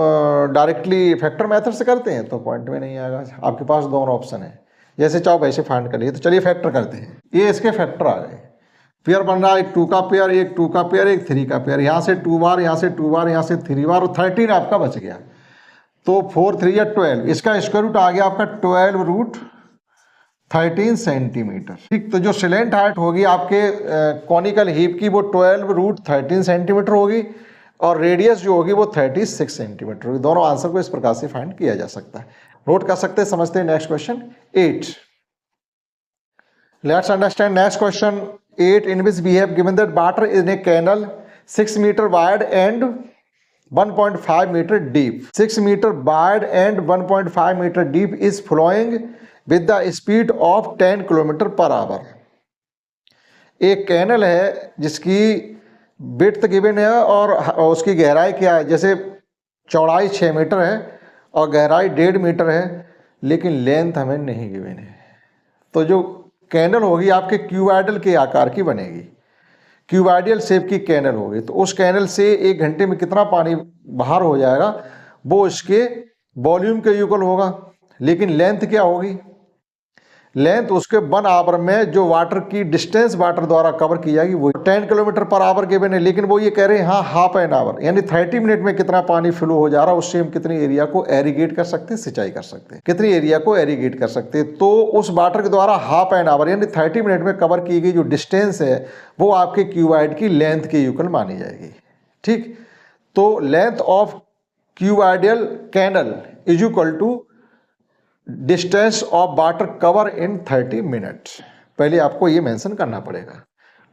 डायरेक्टली फैक्टर मेथड से करते हैं तो पॉइंट में नहीं आएगा। आपके पास दोनों ऑप्शन है, जैसे चाहो वैसे फाइंड कर लिए। तो चलिए फैक्टर करते हैं। ये इसके फैक्टर आ गए। पेयर बन रहा है, एक 2 का पेयर, एक 2 का पेयर, एक 3 का पेयर। यहाँ से 2 बार, यहाँ से 2 बार, यहाँ से 3 बार, और 13 आपका बच गया। तो 4 3 या 12, इसका स्क्वायर रूट आ गया आपका 12 रूट 13 सेंटीमीटर। ठीक, तो जो सिलेंट हाइट होगी आपके कॉनिकल हीप की वो 12 रूट 13 सेंटीमीटर होगी, और रेडियस जो होगी वो 36 सेंटीमीटर होगी। दोनों आंसर को इस प्रकार से फाइंड किया जा सकता है। नोट कर सकते हैं, समझते हैं। Next question 8। Let's understand next question 8, in which we have given that water in a canal 6 meter wide and 1.5 meter deep. 6 meter wide and 1.5 meter deep is flowing with the speed of 10 kilometre per our. एक canal है जिसकी width given है और उसकी गहराई क्या है, जैसे चौड़ाई 6 मीटर है और गहराई 1.5 मीटर है, लेकिन लेंथ हमें नहीं गिवन है। तो जो कैनल होगी आपके क्यूबाइडल के आकार की बनेगी, क्यूबाइडल शेप की कैनल होगी। तो उस कैनल से 1 घंटे में कितना पानी बाहर हो जाएगा वो इसके वॉल्यूम के इक्वल होगा। लेकिन लेंथ क्या होगी? लेंथ उसके 1 आवर में जो वाटर की डिस्टेंस वाटर द्वारा कवर की जाएगी वो 10 किलोमीटर पर आवर के बने। लेकिन वो ये कह रहे हैं हाँ हाफ एन आवर, यानी 30 मिनट में कितना पानी फ्लो हो जा रहा है, उससे हम कितनी एरिया को एरीगेट कर सकते हैं, सिंचाई कर सकते हैं, कितनी एरिया को एरीगेट कर सकते हैं। तो उस वाटर के द्वारा हाफ एन आवर यानी 30 मिनट में कवर की गई जो डिस्टेंस है वो आपके क्यूबाइड की लेंथ के इक्वल मानी जाएगी। ठीक, तो length of cuboidal canal is equal to distance of water cover in 30 minutes. पहले आपको ये मेंशन करना पड़ेगा।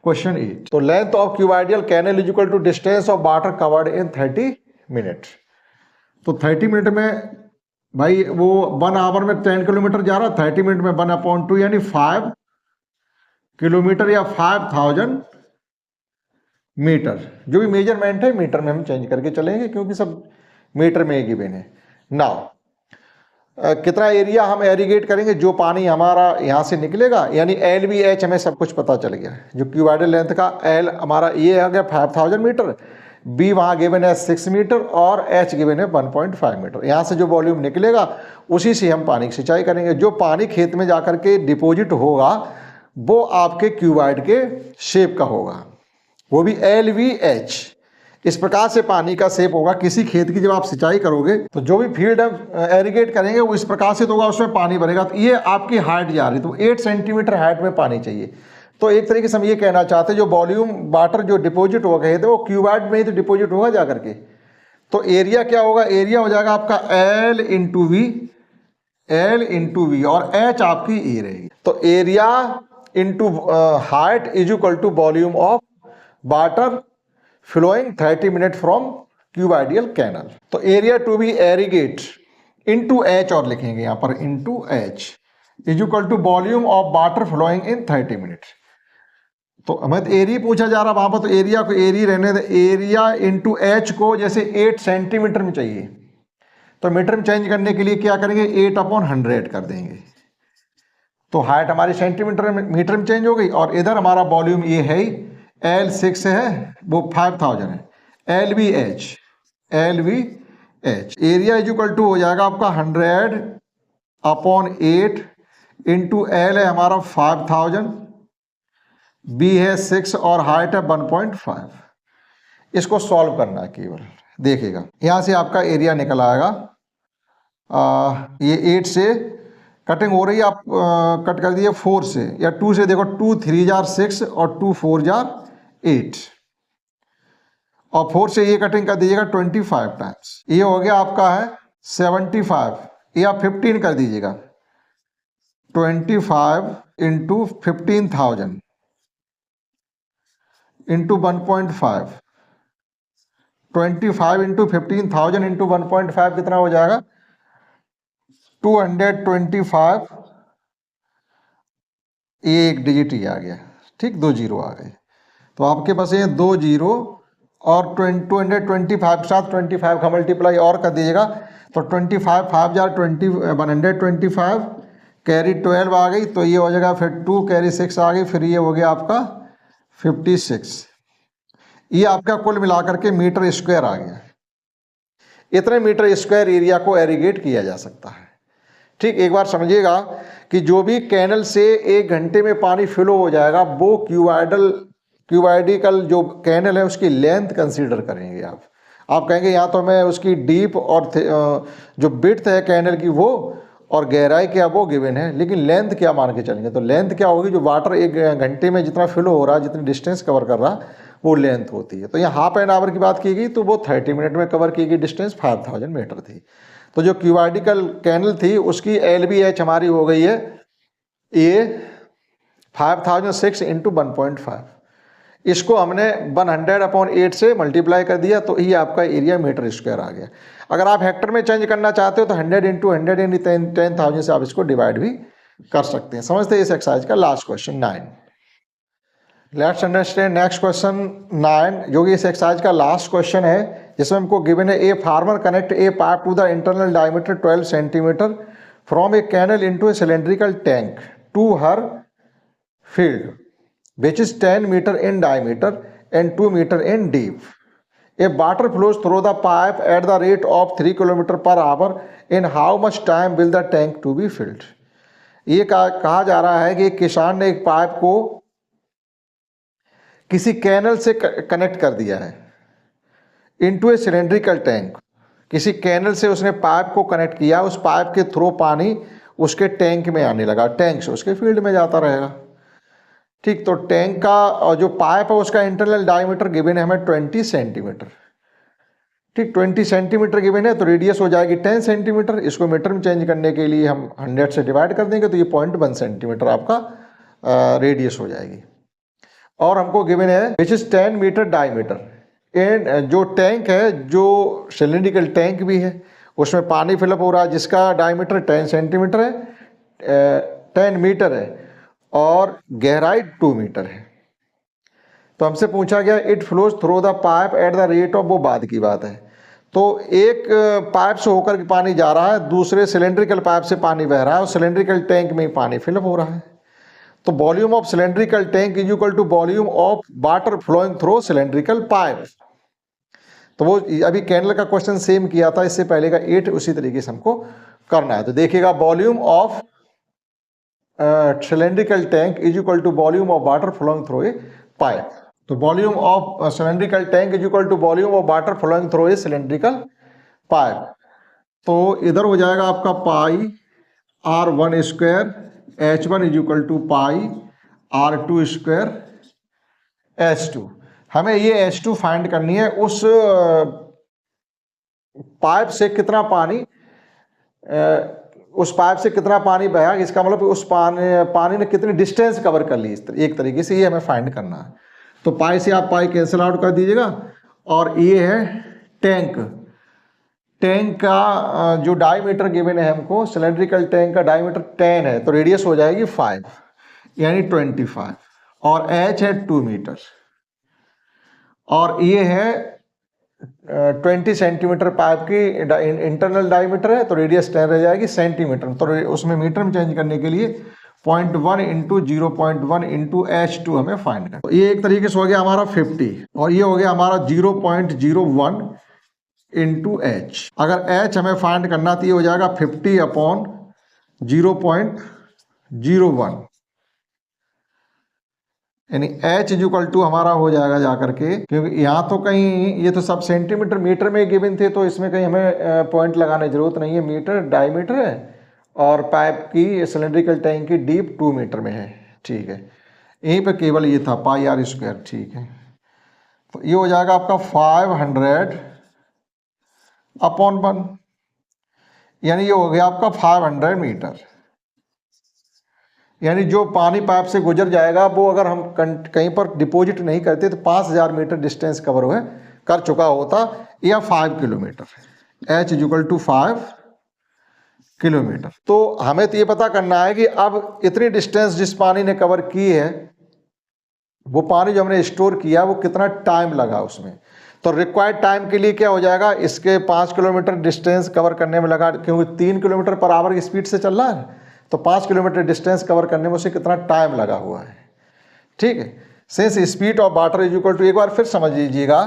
क्वेश्चन 8, तो length of cuboidal canal is equal to distance of water covered in 30 minutes. तो 30 मिनट में भाई वो 1 आवर में 10 किलोमीटर जा रहा है, 30 मिनट में 1/2 यानी 5 किलोमीटर या 5000 मीटर। जो भी मेजरमेंट है मीटर में हम चेंज करके चलेंगे क्योंकि सब मीटर में गिवन है। नाउ कितना एरिया हम एरीगेट करेंगे, जो पानी हमारा यहाँ से निकलेगा, यानी LVH हमें सब कुछ पता चल गया। जो क्यूबाइडल लेंथ का L हमारा ये आ गया 5000 मीटर, B वहाँ गिवन है 6 मीटर और H गिवन है 1.5 मीटर। यहाँ से जो वॉल्यूम निकलेगा उसी से हम पानी की सिंचाई करेंगे। जो पानी खेत में जाकर के डिपोजिट होगा वो आपके क्यूबाइड के शेप का होगा, वो भी LVH। इस प्रकार से पानी का शेप होगा किसी खेत की। जब आप सिंचाई करोगे तो जो भी फील्ड एरीगेट करेंगे वो इस प्रकार से तो होगा, उसमें पानी भरेगा। तो ये आपकी हाइट जा रही है, तो 8 सेंटीमीटर हाइट में पानी चाहिए। तो एक तरीके से हम ये कहना चाहते हैं जो वॉल्यूम वाटर जो डिपोजिट हो गए थे वो क्यूबाइड में ही तो डिपोजिट होगा जा करके। तो एरिया क्या होगा? एरिया हो जाएगा आपका L इंटू वी और H आपकी E रहेगी। तो area into height is equal to volume of water flowing 30 minute from cuboidal canal. तो area to be irrigated into H और लिखेंगे यहाँ पर into H is equal to volume of water flowing in 30 minute. तो हमें तो area पूछा जा रहा वहां पर, तो एरिया को एरिया रहने दे। एरिया इनटू H को जैसे 8 सेंटीमीटर में चाहिए तो मीटर में चेंज करने के लिए क्या करेंगे, 8/100 कर देंगे। तो हाइट हमारी सेंटीमीटर में मीटर में चेंज हो गई, और इधर हमारा वॉल्यूम ये है L6 है वो 5000 है, LVH area is equal to हो जाएगा आपका 100/8 इंटू L है हमारा 5000, B है 6 और हाइट है 1.5। इसको सॉल्व करना है केवल, देखिएगा यहाँ से आपका एरिया निकल आएगा। ये 8 से कटिंग हो रही है, आप कट कर दिए 4 से या 2 से, देखो 2 3 जार 6 और 2 4 जार 8, और 4 से ये कटिंग कर दीजिएगा 25 टाइम्स, ये हो गया आपका है 75, ये आप 15 कर दीजिएगा, 25 इंटू 15,000 इंटू 1.5, 25 इंटू 15,000 इंटू 1.5 कितना हो जाएगा, 225, ये एक डिजिट ही आ गया, ठीक, 2 जीरो आ गए, तो आपके पास ये 2 जीरो और 225 के साथ 25 का मल्टीप्लाई और कर दीजिएगा, तो 25 5 जार 125 कैरी 12 आ गई, तो ये हो जाएगा फिर 2 कैरी 6 आ गई, फिर ये हो गया आपका 56, ये आपका कुल मिलाकर के मीटर स्क्वायर आ गया। इतने मीटर स्क्वायर एरिया को एरीगेट किया जा सकता है। ठीक, एक बार समझिएगा कि जो भी कैनल से 1 घंटे में पानी फ्लो हो जाएगा वो क्यूबाइडिकल जो कैनल है उसकी लेंथ कंसीडर करेंगे आप कहेंगे यहाँ तो हमें उसकी डीप और जो विड्थ है कैनल की वो और गहराई क्या वो गिवन है, लेकिन लेंथ क्या मान के चलेंगे, तो लेंथ क्या होगी, जो वाटर 1 घंटे में जितना फ्लो हो रहा है, जितनी डिस्टेंस कवर कर रहा वो लेंथ होती है। तो यहाँ हाफ एन आवर की बात की गई तो वो 30 मिनट में कवर की गई डिस्टेंस 5000 मीटर थी। तो जो क्यूबाइडिकल कैनल थी उसकी LBH हमारी हो गई है ये 5006 इंटू 1.5, इसको हमने 100/8 से मल्टीप्लाई कर दिया, तो ये आपका एरिया मीटर स्क्वायर आ गया। अगर आप हेक्टर में चेंज करना चाहते हो तो 100 इंटू 100 इंटू 10,000 से आप इसको डिवाइड भी कर सकते हैं। समझते हैं इस एक्सरसाइज का last question 9। Let's understand next question 9, जो कि इस एक्सरसाइज का लास्ट क्वेश्चन है, जिसमें हमको गिवन है a farmer connect a pipe to the internal diameter 12 centimetre from a canal into a cylindrical tank to her field which is 10 meter in diameter and 2 meter in deep. A water flows through the pipe at the rate of 3 km/h. In how much time will the tank to be filled? ये कहा जा रहा है कि किसान ने एक pipe को किसी कैनल से कनेक्ट कर दिया है इनटू ए सिलेंड्रिकल टैंक, किसी कैनल से उसने पाइप को कनेक्ट किया, उस पाइप के थ्रू पानी उसके टैंक में आने लगा, टैंक से उसके फील्ड में जाता रहेगा। ठीक, तो टैंक का जो पाइप है उसका इंटरनल डायमीटर गिवन है हमें 20 सेंटीमीटर। ठीक, 20 सेंटीमीटर गिवन है, तो रेडियस हो जाएगी 10 सेंटीमीटर। इसको मीटर में चेंज करने के लिए हम 100 से डिवाइड कर देंगे, तो ये 0.1 सेंटीमीटर आपका रेडियस हो जाएगी। और हमको गिवन है which is 10 metre diameter, and जो टैंक है, जो सिलेंड्रिकल टैंक भी है, उसमें पानी फिलअप हो रहा है, जिसका डायमीटर 10 सेंटीमीटर है, 10 मीटर है और गहराई 2 मीटर है। तो हमसे पूछा गया it flows through the pipe at the rate of, वो बाद की बात है। तो एक पाइप से होकर के पानी जा रहा है, दूसरे सिलेंड्रिकल पाइप से पानी बह रहा है और सिलेंड्रिकल टैंक में पानी फिलअप हो रहा है। तो volume of cylindrical tank is equal to volume of water flowing through cylindrical pipe. तो वो अभी कैनल का क्वेश्चन सेम किया था, इससे पहले का 8 उसी तरीके से हमको करना है। तो देखिएगा volume of cylindrical tank is equal to volume of water flowing through a pipe. तो volume of cylindrical tank is equal to volume of water flowing through a cylindrical pipe. तो इधर हो जाएगा आपका pi R1 square H1 is equal to pi R2 square H2। हमें ये H2 find करनी है, उस पाइप से कितना पानी उस पाइप से कितना पानी बहा, इसका मतलब उस पानी ने कितनी डिस्टेंस कवर कर ली, एक तरीके से ये हमें फाइंड करना है। तो पाई से आप पाई कैंसिल आउट कर दीजिएगा, और ये है टैंक का जो डायमीटर गिवन है हमको, सिलेंड्रिकल टैंक का डायमीटर 10 है, तो रेडियस हो जाएगी 5 यानी 25, और H है 2 मीटर, और ये है 20 सेंटीमीटर पाइप की इंटरनल डायमीटर है, तो रेडियस 10 रह जाएगी सेंटीमीटर। तो उसमें मीटर में चेंज करने के लिए 0.1 इंटू 0.1 इंटू H2 हमें फाइंड करना। तो ये एक तरीके से हो गया हमारा 50, और ये हो गया हमारा 0.01 इंटू H। अगर H हमें फाइंड करना तो ये हो जाएगा 50/0.01, यानी H इज इक्वल टू हमारा हो जाएगा जाकर के, क्योंकि यहाँ तो कहीं ये तो सब सेंटीमीटर मीटर में गिवन थे, तो इसमें कहीं हमें पॉइंट लगाने की जरूरत नहीं है। मीटर डायमीटर है और पाइप की सिलेंड्रिकल टैंक की डीप 2 मीटर में है। ठीक है, यहीं पे केवल ये था पाई आर स्क्वायर। ठीक है, तो ये हो जाएगा आपका 500 अपॉन 1, यानी ये हो गया आपका 500 मीटर। यानी जो पानी पाइप से गुजर जाएगा वो अगर हम कहीं पर डिपॉजिट नहीं करते तो 5000 मीटर डिस्टेंस कवर हुए कर चुका होता, या 5 किलोमीटर, H = 5 किलोमीटर। तो हमें तो ये पता करना है कि अब इतनी डिस्टेंस जिस पानी ने कवर की है, वो पानी जो हमने स्टोर किया वो कितना टाइम लगा उसमें। तो रिक्वायर्ड टाइम के लिए क्या हो जाएगा, इसके 5 किलोमीटर डिस्टेंस कवर करने में लगा, क्योंकि 3 किलोमीटर पर आवर की स्पीड से चल रहा है, तो 5 किलोमीटर डिस्टेंस कवर करने में उसे कितना टाइम लगा हुआ है। ठीक है, since speed of water is equal to, एक बार फिर समझ लीजिएगा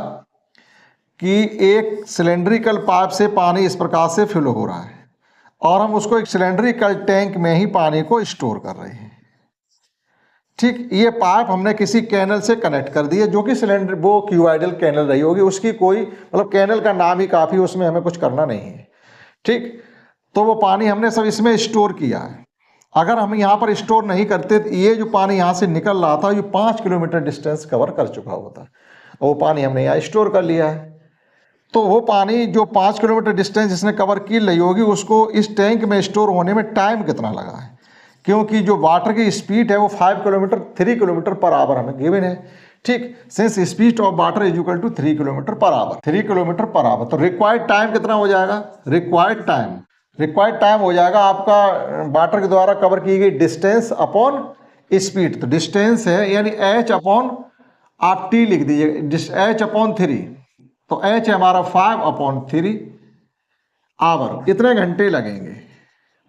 कि एक सिलेंड्रिकल पाइप से पानी इस प्रकार से फिल हो रहा है और हम उसको एक सिलेंड्रिकल टैंक में ही पानी को स्टोर कर रहे हैं। ठीक, ये पाइप हमने किसी कैनल से कनेक्ट कर दी है, जो कि सिलेंडर वो क्यूआइडल कैनल रही होगी, उसकी कोई मतलब कैनल का नाम ही काफ़ी, उसमें हमें कुछ करना नहीं है। ठीक, तो वो पानी हमने सब इसमें स्टोर किया है। अगर हम यहाँ पर स्टोर नहीं करते तो ये जो पानी यहाँ से निकल रहा था ये 5 किलोमीटर डिस्टेंस कवर कर चुका होता, और वो पानी हमने यहाँ स्टोर कर लिया है। तो वो पानी जो 5 किलोमीटर डिस्टेंस जिसने कवर की रही होगी, उसको इस टैंक में स्टोर होने में टाइम कितना लगा है, क्योंकि जो वाटर की स्पीड है वो 3 किलोमीटर पर आवर हमें गिवन है। ठीक, since speed of water is equal to 3 kilometre per hour, 3 kilometre per hour, तो रिक्वायर्ड टाइम कितना हो जाएगा, रिक्वायर्ड टाइम हो जाएगा आपका वाटर के द्वारा कवर की गई डिस्टेंस अपॉन स्पीड। तो डिस्टेंस है यानी H अपॉन, आप T लिख दीजिए, H/3, तो H है हमारा 5/3 आवर, इतने घंटे लगेंगे।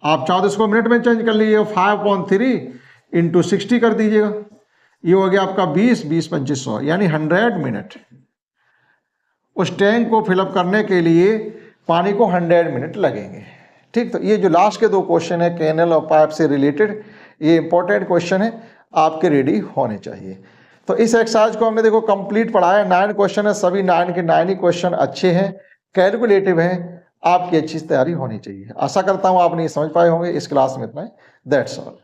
आप चाहो तो इसको मिनट में चेंज कर लीजिएगा, 5/3 × 60 कर दीजिएगा, ये हो गया आपका 20 25 100, यानी 100 मिनट। उस टैंक को फिलअप करने के लिए पानी को 100 मिनट लगेंगे। ठीक, तो ये जो लास्ट के 2 क्वेश्चन है कैनल और पाइप से रिलेटेड, ये इंपॉर्टेंट क्वेश्चन है, आपके रेडी होने चाहिए। तो इस एक्सरसाइज को हमने देखो कंप्लीट पढ़ा है, 9 क्वेश्चन है, सभी 9 के 9 ही क्वेश्चन अच्छे हैं, कैलकुलेटिव हैं, आपकी अच्छी तैयारी होनी चाहिए। आशा करता हूँ आप नहीं समझ पाए होंगे। इस क्लास में इतना है, दैट्स ऑल।